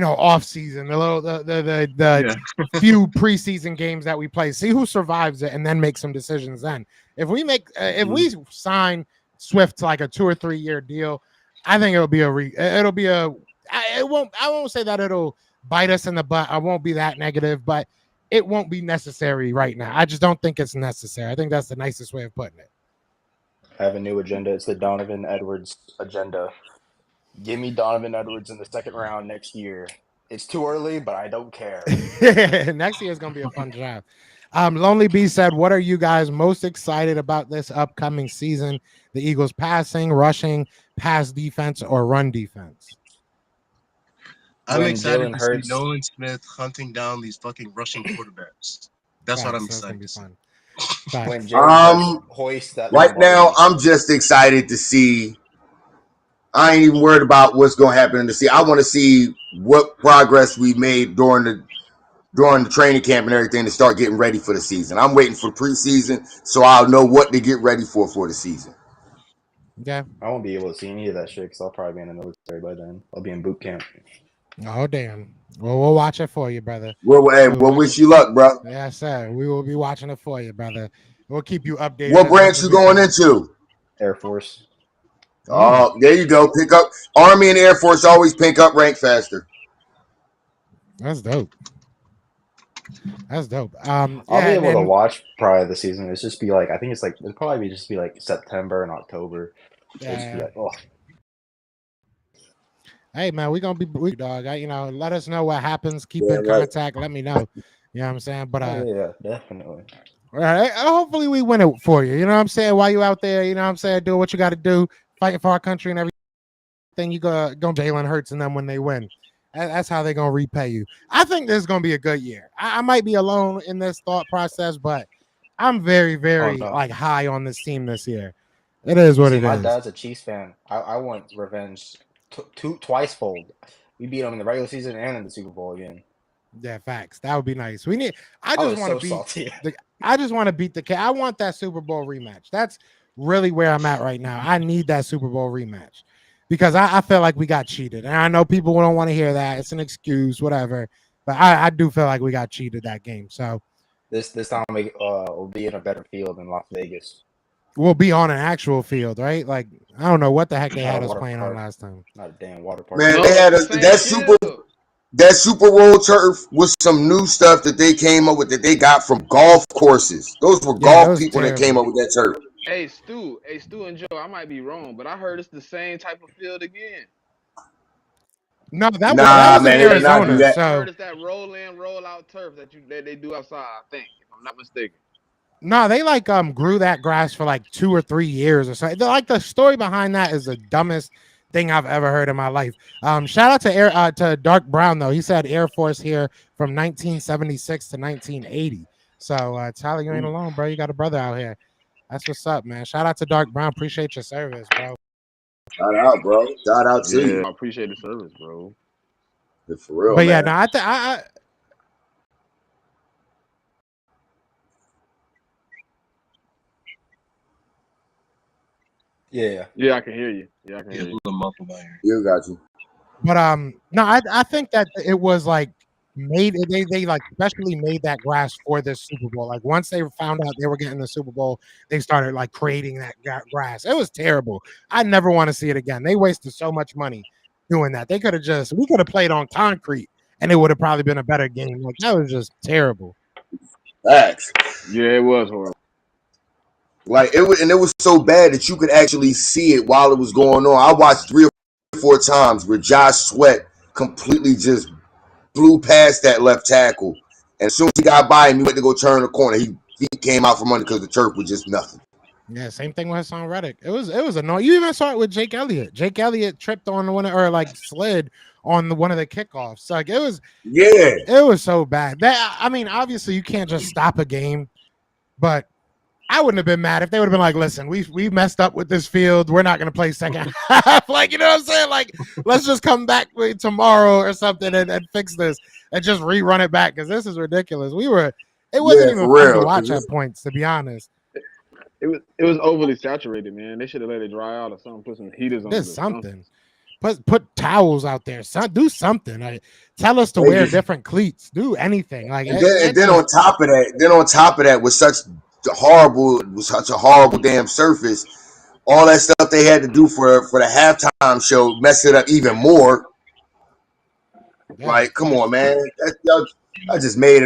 off season, the yeah, few preseason games that we play. See who survives it, and then make some decisions. Then, if we sign Swift to like a 2 or 3 year deal, I think I won't say that it'll bite us in the butt. I won't be that negative, but it won't be necessary right now. I just don't think it's necessary. I think that's the nicest way of putting it. I have a new agenda. It's the Donovan Edwards agenda. Give me Donovan Edwards in the second round next year. It's too early, but I don't care. Next year is going to be a fun draft. Lonely B said, what are you guys most excited about this upcoming season? The Eagles passing, rushing, pass defense, or run defense? I'm When excited Jalen to Hurts, see Nolan Smith hunting down these fucking rushing quarterbacks. That's what I'm That's going excited to be to see. fun. when Jalen Hurts hoists that Right now, Lombardi. I'm just excited to see. I ain't even worried about what's going to happen in the season. I want to see what progress we made during the training camp and everything to start getting ready for the season. I'm waiting for preseason so I'll know what to get ready for the season. Yeah. I won't be able to see any of that shit because I'll probably be in the military by then. I'll be in boot camp. Oh, damn. Well, we'll watch it for you, brother. We'll wish you luck, bro. Yeah, sir. We will be watching it for you, brother. We'll keep you updated. What as much branch as you we going can. into? Air Force. Oh, there you go. Pick up. Army and Air Force always pick up rank faster. That's dope. That's dope. I'll Yeah, be able to and watch probably the season. It's just be like I think it's like it'll probably just be like September and October. It'll just be like, oh, hey man, we dog. Let us know what happens. Keep Yeah, in right. contact. Let me know. You know what I'm saying? But yeah, definitely. all right, hopefully we win it for you. You know what I'm saying? While you out there, you know what I'm saying, do what you got to do, fighting for our country and everything. You go Jalen Hurts and them when they win. That's how they're gonna repay you. I think this is gonna be a good year. I might be alone in this thought process, but I'm very, very no. like high on this team this year. It is what See, it my is. dad's a Chiefs fan. I want revenge twice fold. We beat them in the regular season and in the Super Bowl again. Yeah, facts. That would be nice. I was just want to so beat salty. I just want to beat the cat. I want that Super Bowl rematch. That's really where I'm at right now. I need that Super Bowl rematch because I feel like we got cheated. And I know people don't want to hear that. It's an excuse, whatever. But I do feel like we got cheated that game. So this time we will be in a better field in Las Vegas. we'll be on an actual field, right? Like I don't know what the heck they Not had a us water playing on park. last time. Not a damn water park. Man, No, they had it's the same that Super Bowl turf was some new stuff that they came up with that they got from golf courses. Those were golf people that came up with that turf. Hey Stu and Joe, I might be wrong, but I heard it's the same type of field again. No, that Nah, was in man, they did not do Arizona. that. I heard So it's that roll in, roll out turf that they do outside. I think, if I'm not mistaken. No, they like grew that grass for like 2 or 3 years or something. Like the story behind that is the dumbest thing I've ever heard in my life. Shout out to Dark Brown though. He said Air Force here from 1976 to 1980. So Tyler, you ain't alone, bro. You got a brother out here. That's what's up, man. Shout out to Dark Brown. Appreciate your service, bro. Shout out, bro. Shout out to Yeah, you. I appreciate the service, bro. For real, But yeah, man. no, I Yeah. Yeah, I can hear you. Yeah, I can Yeah, hear you. a muffled by here. You got you. But no, I think that it was like made they like specially made that grass for this Super Bowl. Like once they found out they were getting the Super Bowl, they started like creating that grass. It was terrible. I never want to see it again. They wasted so much money doing that. We could have played on concrete and it would have probably been a better game. Like that was just terrible. Facts. Yeah, it was horrible. Like it was so bad that you could actually see it while it was going on. I watched 3 or 4 times where Josh Sweat completely just blew past that left tackle. And as soon as he got by him, he went to go turn the corner. He came out from under because the turf was just nothing. Yeah, same thing with Hassan Reddick. It was annoying. You even saw it with Jake Elliott. Jake Elliott tripped on one or like slid on one of the kickoffs. Like it was so bad. That I mean, obviously you can't just stop a game, but I wouldn't have been mad if they would have been like, listen, we messed up with this field. We're not going to play second half. Like, you know what I'm saying? Like, let's just come back tomorrow or something and fix this and just rerun it back because this is ridiculous. It wasn't even fun to watch at points, to be honest. It was overly saturated, man. They should have let it dry out or something. Put some heaters on it. Did something. Put towels out there. Do something. Like, tell us to wear different cleats. Do anything. Like, and then on top of that, with such a horrible damn surface, all that stuff they had to do for the halftime show messed it up even more. Yeah. Like, come on, man. Y'all just made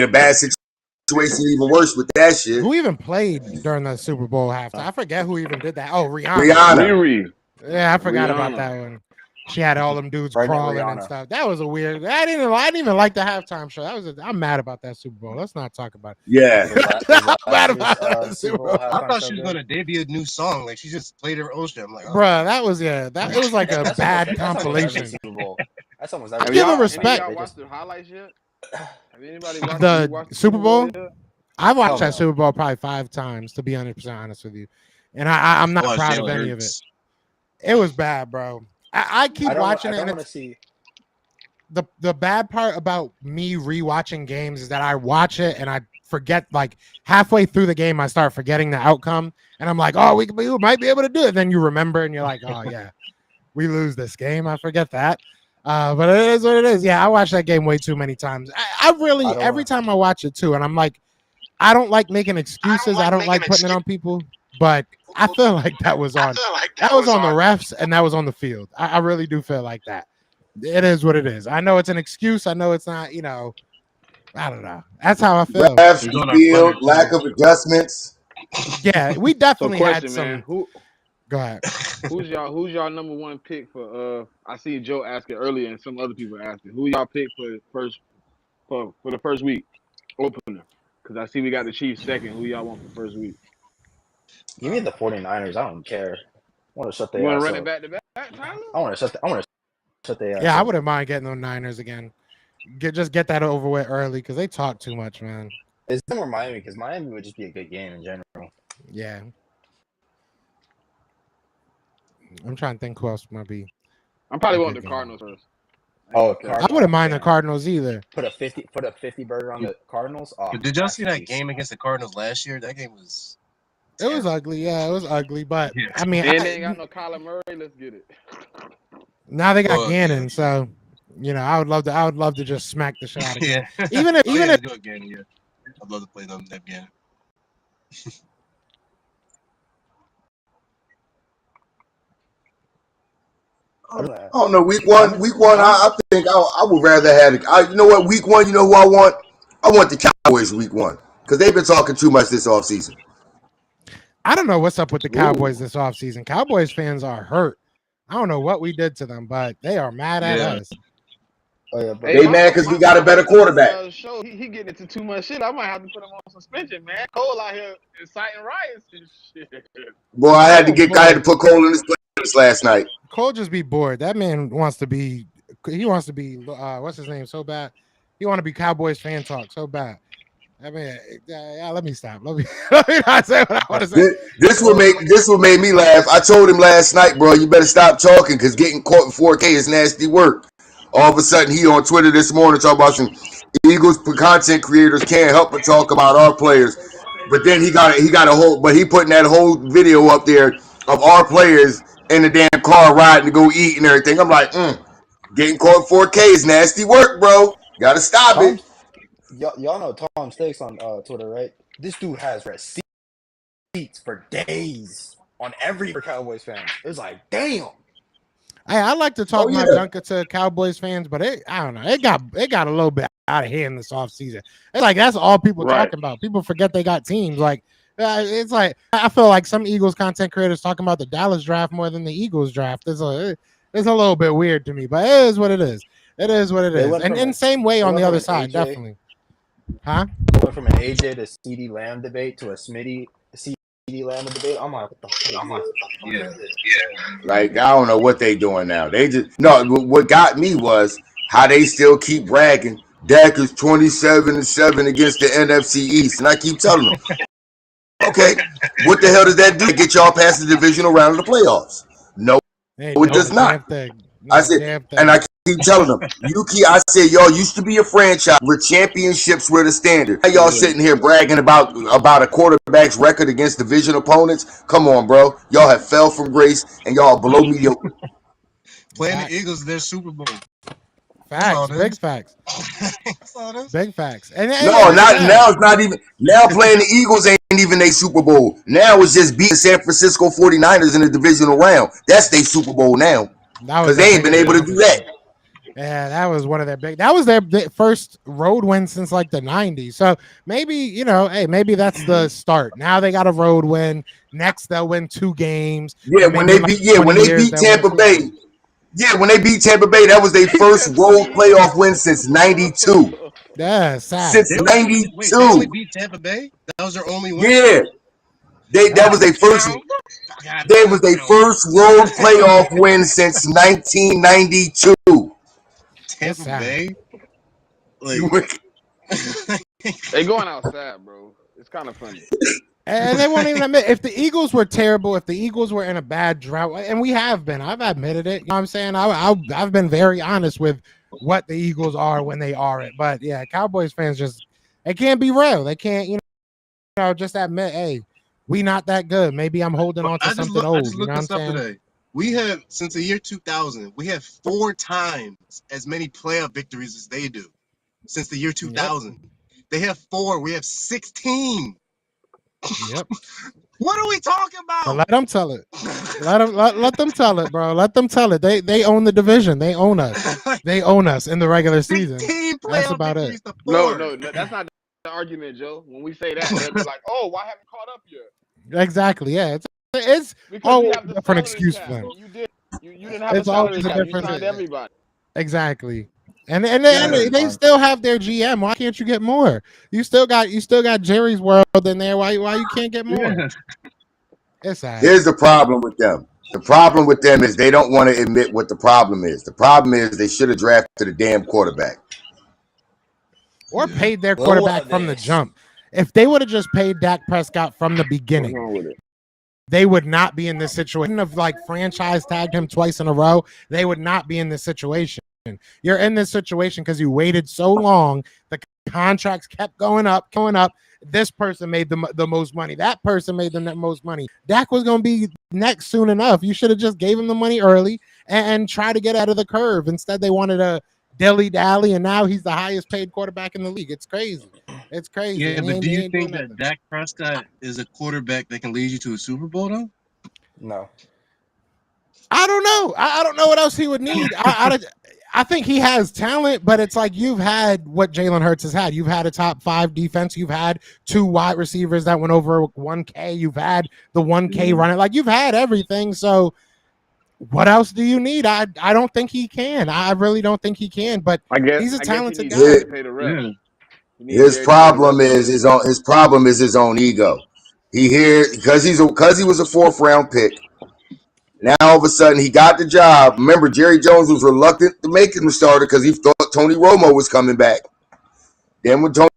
a bad situation even worse with that shit. Who even played during the Super Bowl halftime? I forget who even did that. Oh, Rihanna. Riri. Yeah, I forgot about that one. She had all them dudes crawling and stuff. That was a weird. I didn't even like the halftime show. I'm mad about that Super Bowl. Let's not talk about it. Yeah, I'm mad about that Super Bowl. I thought she was going to debut a new song. Like she just played her own shit. I'm like, bruh, that was it was like a bad compilation. Super Bowl. That's almost I give them respect. Y'all watched the highlights yet? Have anybody watched the Super Bowl? I watched that no. Super Bowl probably 5 times, to be 100% honest with you, and I'm not proud of any of it. It was bad, bro. I keep watching it. And see. The bad part about me rewatching games is that I watch it and I forget, like halfway through the game, I start forgetting the outcome, and I'm like, oh, we might be able to do it. Then you remember, and you're like, oh yeah, we lose this game. I forget that. But it is what it is. Yeah, I watched that game way too many times. I really every time I watch it too, and I'm like, I don't like making excuses. I don't like putting it on people, but I feel like that was on. That was on the refs, and that was on the field. I really do feel like that. It is what it is. I know it's an excuse. I know it's not. You know, I don't know. That's how I feel. Refs, the field, lack of adjustments. Yeah, we definitely had some. Man. Go ahead. Who's y'all number one pick for? I see Joe ask it earlier, and some other people asked it. Who y'all pick for the first week opener? Because I see we got the Chiefs second. Who y'all want for first week? Give me the 49ers. I don't care. I want to shut their You want ass to run up. it back to back, Tyler? I want to shut their ass Yeah, up. I wouldn't mind getting those Niners again. Just get that over with early because they talk too much, man. It's more Miami because Miami would just be a good game in general. Yeah. I'm trying to think who else might be. I'm probably wanting the Cardinals first. Oh, I wouldn't mind the Cardinals either. Put a 50 burger on the Cardinals. Oh, did y'all see that game against the Cardinals last year? That game was. It was ugly. Yeah, it was ugly. But I mean, they ain't got no Kyler Murray. Let's get it. Now they got Gannon, so you know, I would love to just smack the shit out of him. Yeah. Even if do it again, yeah. I'd love to play them again. I don't know. Week one. I think I would rather have it. You know what? Week one. You know who I want? I want the Cowboys week one because they've been talking too much this offseason. I don't know what's up with the Cowboys this offseason. Cowboys fans are hurt. I don't know what we did to them, but they are mad at us. Oh yeah, Hey, brother. They mad because we got a my better brother on quarterback. the show, he getting into too much shit. I might have to put him on suspension, man. Cole out here inciting riots and shit. Boy, I had Cole to bored. put Cole in his place last night. Cole just be bored. That man wants to be. He wants to be. What's his name? So bad. He want to be Cowboys fan talk so bad. I mean, yeah, let me stop. Let me, let me not say what I want to say. This would make me laugh. I told him last night, bro, you better stop talking because getting caught in 4K is nasty work. All of a sudden, he on Twitter this morning talking about some Eagles content creators can't help but talk about our players. But then he got a whole, but he putting that whole video up there of our players in the damn car riding to go eat and everything. I'm like, getting caught in 4K is nasty work, bro. Gotta stop it. Tom, y'all know Tom Sticks on Twitter, right? This dude has receipts for days on every Cowboys fans. It's like, damn. Hey, I like to talk Oh my yeah, junk to Cowboys fans, but I don't know. It got a little bit out of hand this offseason. It's like that's all people Right. talking about. People forget they got teams. Like it's like I feel like some Eagles content creators talking about the Dallas draft more than the Eagles draft. It's a little bit weird to me, but it is what it is. It is what it They is. went And from in an same way they on went the from other an side, AJ definitely. Huh? they went from an AJ to CD Lamb debate to a CD Lamb debate. I'm like, what the fuck is this? yeah. Like I don't know what they doing now. They just no. What got me was how they still keep bragging. Dak is 27-7 against the NFC East, and I keep telling them, okay, what the hell does that do to get y'all past the divisional round of the playoffs? No, Hey, it not does a not. damn thing. I Not a said, damn and thing. I keep telling them, I said, y'all used to be a franchise where championships were the standard. Now y'all Yeah. sitting here bragging about a quarterback's record against division opponents. Come on, bro. Y'all have fell from grace and y'all below mediocre. Playing the Facts. Eagles, their Super Bowl. That's all Facts. it Big is. facts. That's all it is. Big facts. And No, it's not sad. now. It's not even now. Playing the Eagles ain't even a Super Bowl. Now it's just beating San Francisco 49ers in the divisional round. That's their Super Bowl now That was because their they ain't been biggest able to do that. accomplishment. Yeah, that was one of their big. That was their first road win since like the '90s. So maybe hey, maybe that's the start. Now they got a road win. Next they'll win 2 games, Yeah, and maybe in like 20 when they years beat they'll win Tampa Super Bay. Bowl. Yeah, when they beat Tampa Bay, that was their He first said 20 road years. playoff win since '92. Yeah, sad. Since They only beat wait, they only '92. beat Tampa Bay? That was their only win? Yeah, that That was don't their first. count. Fuck out of That here, was that their count. first road playoff win since 1992. It's Tampa sad. Bay? Like They going outside, bro. It's kind of funny. And they won't even admit if the Eagles were terrible, if the Eagles were in a bad drought, and we have been. I've admitted it. You know what I'm saying? I've been very honest with what the Eagles are when they are it. But yeah, Cowboys fans just they can't be real. They can't, just admit, hey, we not that good. Maybe I'm holding Bro, on to something I old. just You know looked what I'm this up saying? today. We have since the year 2000, we have 4 times as many playoff victories as they do. Since the year Yep. 2000, they have 4. We have 16. Yep. What are we talking But about? let them tell it. Let them tell it, bro. Let them tell it. They own the division. They own us. They own us in the regular season. 16 That's playoff about it. victories to No, 4. no, that's not the argument, Joe. When we say that, they'll be like, "Oh, why haven't you caught up yet?" Exactly. Yeah. It's Because we always have a the different salary excuse for cap, them. and you did. You didn't have a It's always salary a cap. You different. signed everybody. Exactly. And Yeah, they still have their GM. Why can't you get more? You still got Jerry's World in there. Why you can't get more? Yeah. It's sad. Here's the problem with them. The problem with them is they don't want to admit what the problem is. The problem is they should have drafted a damn quarterback. Or paid their little quarterback of from the this. jump. If they would have just paid Dak Prescott from the What's beginning, wrong with it? they would not be in this situation. Of like franchise tagged him twice in a row, they would not be in this situation. You're in this situation because you waited so long. The contracts kept going up, going up. This person made the most money. That person made the most money. Dak was going to be next soon enough. You should have just gave him the money early and try to get out of the curve. Instead, they wanted a dilly dally, and now he's the highest paid quarterback in the league. It's crazy. It's crazy. Yeah, And but do he you ain't doing think that nothing. Dak Prescott is a quarterback that can lead you to a Super Bowl though? No. I don't know. I don't know what else he would need. I think he has talent, but it's like you've had what Jalen Hurts has had. You've had a top 5 defense. You've had 2 wide receivers that went over 1K. You've had the 1K running. Like you've had everything. So what else do you need? I don't think he can. I really don't think he can. But I guess he's a I guess he talented needs guy. Jerry to His, pay the rest. Yeah. He needs his Jerry to pay the rest problem for is him. his problem is his own ego. He here because he was a 4th round pick. Now all of a sudden he got the job. Remember, Jerry Jones was reluctant to make him the starter because he thought Tony Romo was coming back. Then when Tony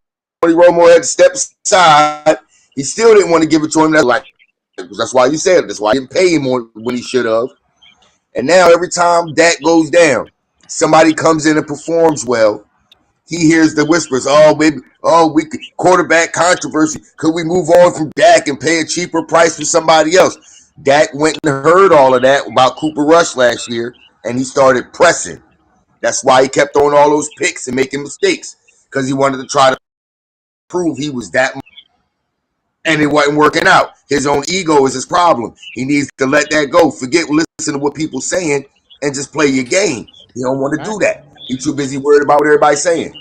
Romo had to step aside, he still didn't want to give it to him. That's why you said it. That's why he didn't pay him more when he should have. And now every time Dak goes down, somebody comes in and performs well. He hears the whispers, "Oh, baby, we quarterback controversy. Could we move on from Dak and pay a cheaper price for somebody else?" Dak went and heard all of that about Cooper Rush last year, and he started pressing. That's why he kept throwing all those picks and making mistakes because he wanted to try to prove he was that. And it wasn't working out. His own ego is his problem. He needs to let that go. Listen to what people saying, and just play your game. He don't want to do Facts. that. He's too busy worried about what everybody's saying.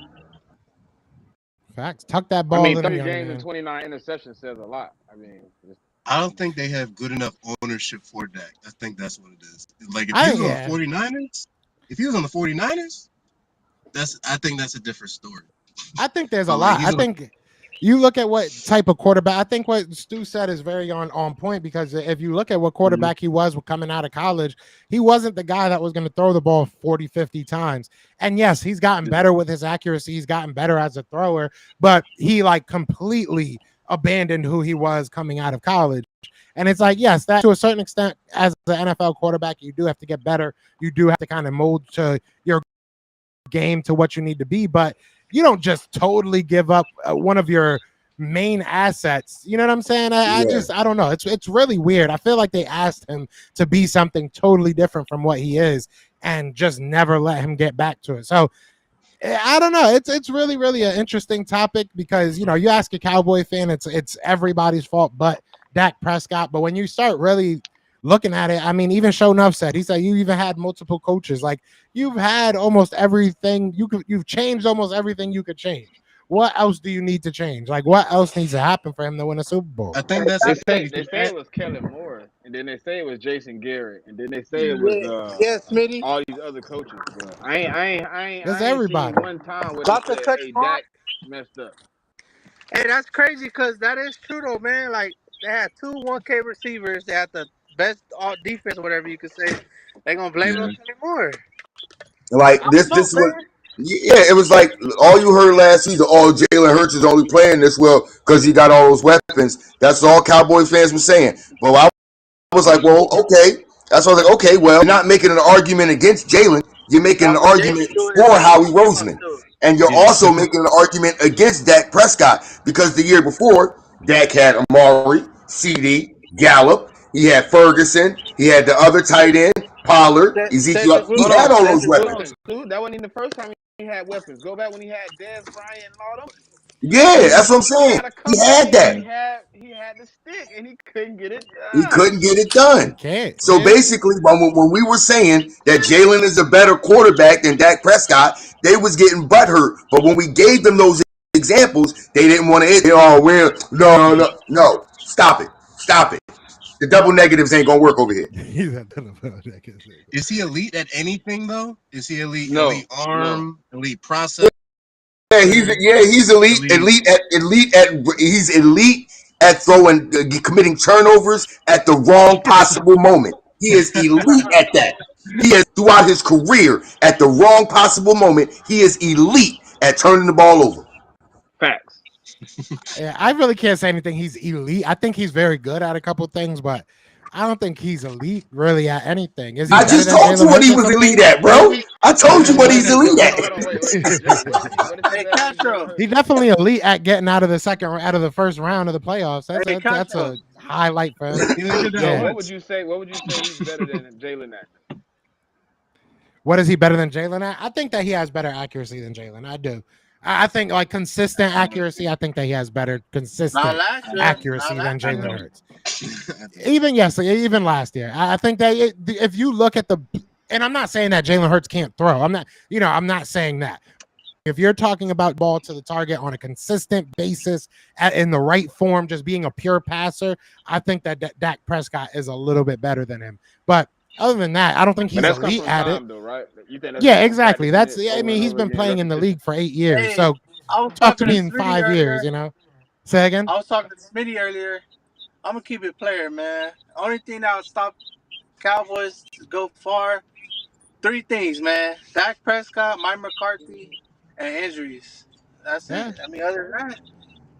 Facts. Tuck that I ball mean, in, 30 young games and man. 29 interceptions says a lot. I mean, I don't think they have good enough ownership for Dak. I think that's what it is. Like if he was on the Yeah. 49ers, if he was on the 49ers, I think that's a different story. I think there's a But like lot. I think you look at what type of quarterback. I think what Stu said is very on point because if you look at what quarterback he was coming out of college, he wasn't the guy that was going to throw the ball 40, 50 times. And yes, he's gotten better with his accuracy. He's gotten better as a thrower, but he like completely abandoned who he was coming out of college. And it's like, yes, that to a certain extent, as an NFL quarterback, you do have to get better. You do have to kind of mold to your game to what you need to be, but you don't just totally give up one of your main assets. You know what I'm saying? I don't know. It's really weird. I feel like they asked him to be something totally different from what he is and just never let him get back to it. So I don't know. It's really, really an interesting topic because, you know, you ask a Cowboy fan, it's everybody's fault but Dak Prescott. But when you start really looking at it, I mean, even Show Nuff said, he said you even had multiple coaches. Like you've had almost everything you've changed almost everything you could change. What else do you need to change? Like what else needs to happen for him to win a Super Bowl? I think that's they the thing. say it was Kellen Moore, and then they say it was Jason Garrett, and then they say it was Yeah, Smitty. all these other coaches. But There's I ain't seen everybody. one time where they Got the said, touch "Hey, mark. Dak messed up." Hey, that's crazy because that is true though, man. Like they had two 1K receivers. They had the best defense, whatever you could say. They gonna blame it Yeah. on Kenny Moore. Like I this, don't know, this was man. yeah. It was like all you heard last season. Oh, Jalen Hurts is only playing this well because he got all those weapons. That's all Cowboys fans were saying. But I was like, well, okay. That's why I was like, okay, well, you're not making an argument against Jalen. You're making an Nah, but Jalen argument doing his for thing. Howie He must Roseman. do. And you're Yeah. also making an argument against Dak Prescott because the year before, Dak had Amari, CD, Gallup. He had Ferguson. He had the other tight end, Pollard, Cedric Ezekiel. He Hold Wilson. had on, all those Cedric hold weapons. on, Wilson. Stu. That wasn't even the first time he had weapons. Go back when he had Dez Bryant and all them. Yeah, Yeah. that's what I'm He saying. had a He couple had years. that. Yeah. He had the stick, and he couldn't get it He done. couldn't get it He done. can't, So man. basically, when we were saying that Jalen is a better quarterback than Dak Prescott, they was getting butthurt. But when we gave them those examples, they didn't want to. Oh, well, no. Stop it. The double negatives ain't gonna work over here. Is he elite at anything though? Is he elite? No, Elite no. arm, elite process, He's elite. elite. He's elite at throwing, committing turnovers at the wrong possible moment. He is elite at that. He has throughout his career at the wrong possible moment. He is elite at turning the ball over. Facts. Yeah, I really can't say anything. He's elite. I think he's very good at a couple things, but I don't think he's elite really at anything. Is he I better just than told you Jalen what Hurts he at was some elite things? at, bro. I told you what he's elite Hold at. on, hold on, wait. Jay, what is he Hey, better than Jalen Castro. Hurts? He's definitely elite at getting out of the first round of the playoffs. Hey, That's Castro. a highlight for him. He only did that No, Yeah. what would once. you say? What would you say he's better than Jalen at? What is he better than Jalen at? I think that he has better accuracy than Jalen. I do. I think like consistent accuracy. I think that he has better Not consistent last year. accuracy Not than last Jalen year. Hurts. Even last year. I think that if you look at and I'm not saying that Jalen Hurts can't throw. I'm not saying that. If you're talking about ball to the target on a consistent basis in the right form, just being a pure passer, I think that Dak Prescott is a little bit better than him. But Other than that, I don't think But he's that's come elite from at it. time, though, right? You think that's Yeah, come from exactly. practicing That's it I over mean, and he's over been again, playing in the repetition? league for 8 years. Hey, So I was talk to talking to me in Smitty 5 years. earlier. Say again. I was talking to Smitty earlier. I'm gonna keep it player, man. Only thing that would stop Cowboys to go far, three things, man. Dak Prescott, Mike McCarthy, and injuries. That's Yeah, it. I mean, other than that,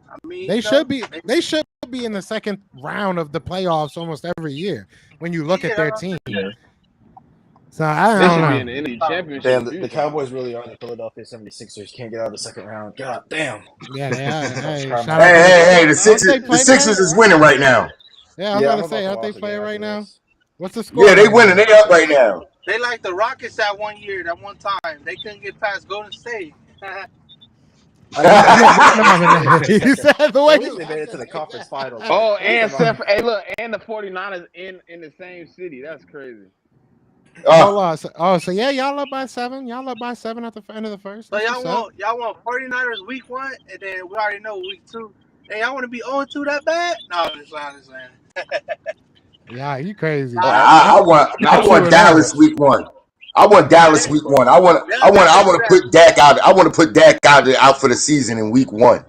I mean, they should be. They should be in the second round of the playoffs almost every year when you look at yeah, their that's team. what I'm saying. So I They don't should be know. in the NFC Oh, Championship Damn, a the few times. Cowboys really are the Philadelphia 76ers. Can't get out of the second round. God damn. Yeah, they are. Hey, Cry my shout eyes out to out. the. The Aren't they The playing Sixers tonight? is winning right now. Yeah, I was Yeah, about I'm to about say, to aren't they watch the game playing after right now? this. What's the score Yeah, they right winning. now? They up right now. they like the Rockets that 1 year, that one time. They couldn't get past Golden State. I mean, at least, No, at least, you said the way at least you. they made it to the conference finals. Oh, At least and I'm Steph, hey, look, and the 49ers in the same city. That's crazy. Hold on. So yeah, y'all up by 7. Y'all up by 7 at the end of the first. So That's what's up. y'all want 49ers week 1, and then we already know week 2. Hey, y'all want to be 0-2 that bad? No, I'm just saying. Yeah, you crazy. Oh, actually, I Not 2 want and 0. Dallas week 1. I want Yeah, Dallas week 1. I they'll want do to that. put Dak out. I want to put Dak out for the season in week 1.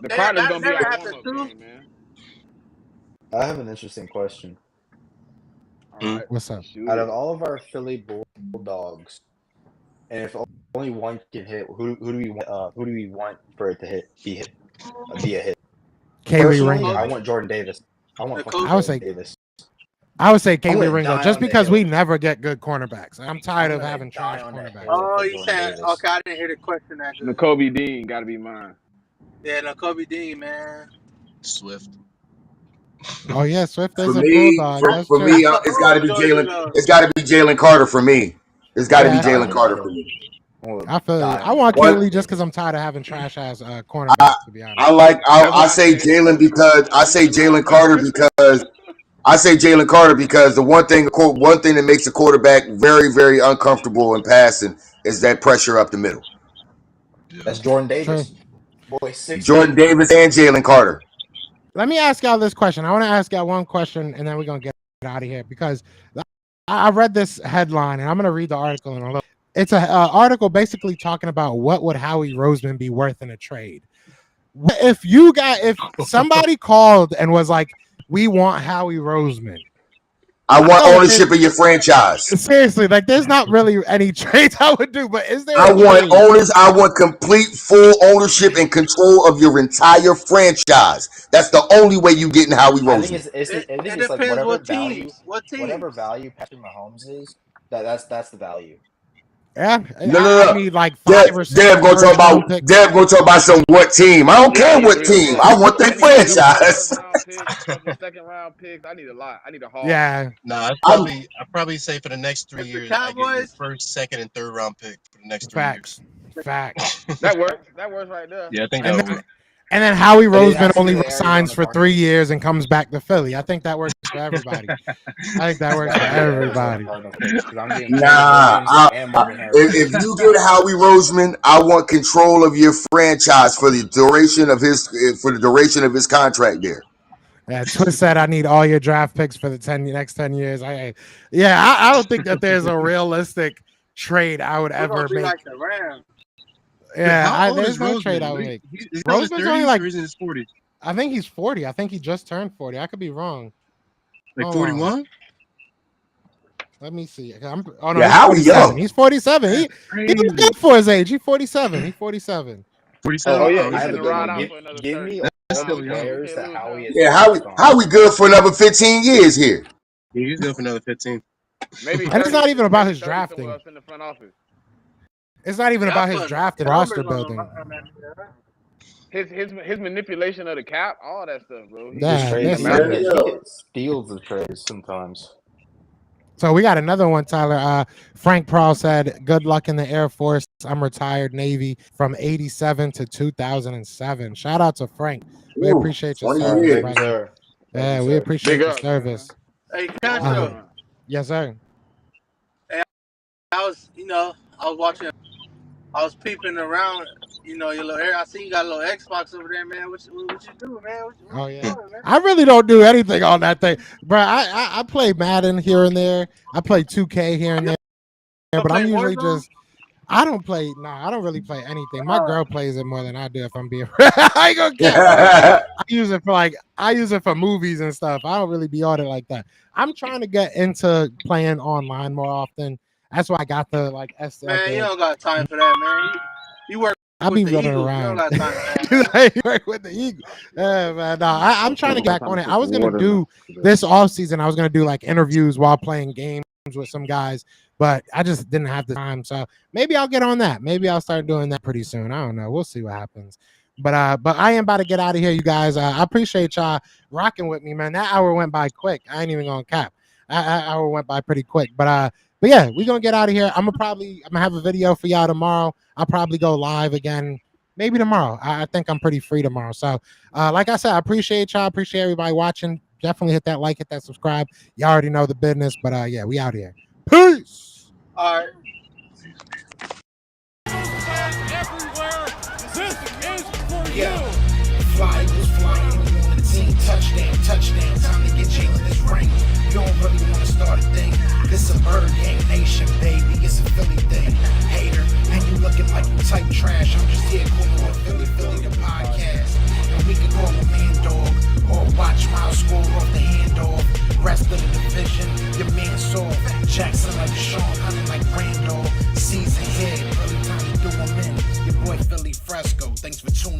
The Cardinals That gonna be never our happened warm-up too. game, man. I have an interesting question. All right, What's up? shoot Out it. of all of our Philly Bulldogs, and if only one can hit, who do we want for it to be a hit? Kaylee Personally, Ringo. I want Jordan Davis. I want fucking I would Jordan say Davis. Kaylee gonna Ringo die just on the because we hill. never get good cornerbacks. I'm tired I'm of gonna having die trash on that cornerbacks. hill Oh, for you Jordan saying Davis. okay? I didn't hear the question that good. N'Kobe Dean got to be mine. Yeah, no, Kobe Dean, man. Swift. Oh yeah, Swift For is a me, bulldog. That's for true. me, That's an it's got to old be Georgia Jalen. though. It's got to be Jalen Carter for me. It's got I'm to be gonna die Yeah, Jalen on that Carter hill. for me. I'm gonna I feel you. die I on want What? Kaylee just because I'm tired of having trash ass cornerbacks. To be honest. That's I what I say said. Jalen because I He's say a Jalen linebacker. Carter because I say Jalen Carter because the one thing that makes a quarterback very very uncomfortable in passing is that pressure up the middle. Yeah. That's Jordan True. Davis. Boy, Jordan 6'8". Davis and Jalen Carter. Let me ask y'all this question. I want to ask y'all one question, and then we're gonna get out of here because I read this headline, and I'm gonna read the article in a little. It's an article basically talking about what would Howie Roseman be worth in a trade. If somebody called and was like, "We want Howie Roseman," I want know that ownership of your franchise. seriously, like, there's not really any trades I would do, but is there I a want trade? owners. I want complete full ownership and control of your entire franchise. That's the only way you getting Howie I think Roseman. it's like Depends what teams. whatever value Patrick Mahomes is, that's the value. Yeah, No, no, I no. need like Deb, 5 or 6 Deb gonna talk first round about picks. Deb gonna talk about some what team. I don't Yeah, I care need what 3 or team. 4. I want their I need 3 or 4 first franchise. round picks, couple second round picks. I need a lot. I need a haul. Yeah, Nah, I'm I'd probably say for the next 3 If the years, I get your Cowboys, first, second, and third round pick for the next 3 years. facts. That works. That works right there. Yeah, I think And that then would. and then Howie But it Roseman has to be only the signs Arizona for 3 Cardinals. years and comes back to Philly. I think that works for everybody. I think that It's works for gotta be the Arizona everybody. Cardinals picks because I'm getting Caleb nah. Williams and Marvin Harrison. If you get Howie Roseman, I want control of your franchise for the duration of his contract there. Yeah, Twist said I need all your draft picks for the next 10 years. I don't think that there's a realistic trade I would we're gonna ever be make. like the Rams. Wait, Yeah, how old there's is no Roseman? trade I would make. Is he in his Roseman's 30s only like, or is he in his 40s? I think he's 40. I think he just turned 40. I could be wrong. Like Hold on. 41? Let me see. Yeah, He's Howie 47. young. He's 47. He Crazy. looks good for his age. He's 47. He's 47. 47? Oh, yeah, I he's have in a the good ride one. out for another Give 30. me That's all still the young. players You that can't lose Howie him. is Yeah, focused on. Howie good for another 15 years here. Yeah, he's good for another 15. Maybe And it's 30. not even about Maybe his 30 drafting. somewhere else in the front office. It's not even Yeah, about I his put draft and numbers roster on building. His manipulation of the cap, all that stuff, bro. His Yeah, trades, there's he some. hits steals of trades sometimes. So we got another one, Tyler. Frank Prowl said, "Good luck in the Air Force. I'm retired Navy from '87 to 2007." Shout out to Frank. We Ooh, appreciate your 20 service, years. Thank you, brother. sir. Thank Yeah, you, we sir. appreciate Big your ups, service. Hey, man. Castro. Yes, sir. I was watching. I was peeping around You know, your little. I see you got a little Xbox over there, man. What you do, man? Oh What you yeah, doing, man? I really don't do anything on that thing, bro. I play Madden here and there. I play 2K here and there, You but I'm play usually Warzone? just. I don't play. Nah, I don't really play anything. My Uh, girl plays it more than I do. If I'm being, I ain't gonna cap. I use it for movies and stuff. I don't really be on it like that. I'm trying to get into playing online more often. That's why I got the like man, you the don't got time for that, man. You work I with be the running Eagles. You don't around. got time for that, man. I work with the Eagles. Yeah, man. No, I'm trying to get back on it. I was gonna do this off season. I was gonna do like interviews while playing games with some guys, but I just didn't have the time. So maybe I'll get on that. Maybe I'll start doing that pretty soon. I don't know. We'll see what happens. But I am about to get out of here, you guys. I appreciate y'all rocking with me, man. That hour went by quick. I ain't even gonna cap. That hour went by pretty quick. But yeah, we're gonna get out of here. I'm gonna have a video for y'all tomorrow. I'll probably go live again, maybe tomorrow. I think I'm pretty free tomorrow. So like I said, I appreciate y'all, appreciate everybody watching. Definitely hit that like, hit that subscribe. You already know the business, but yeah, we out here. Peace. All right. Everywhere. This is for Yeah. you. Fly was flying on the team. Touchdown, touchdown. Time to get Jalen this ring. You don't really want to start a thing. This a bird gang nation, baby. It's a Philly thing. Hater, and you looking like you type trash. I'm just here calling with Philly the podcast. And we can call a man dog or watch Miles score off the handoff. Rest of the division, your man soft. Jackson like Sean, hunting like Randolph. Season head, early time to do him in. Your boy Philly Fresco. Thanks for tuning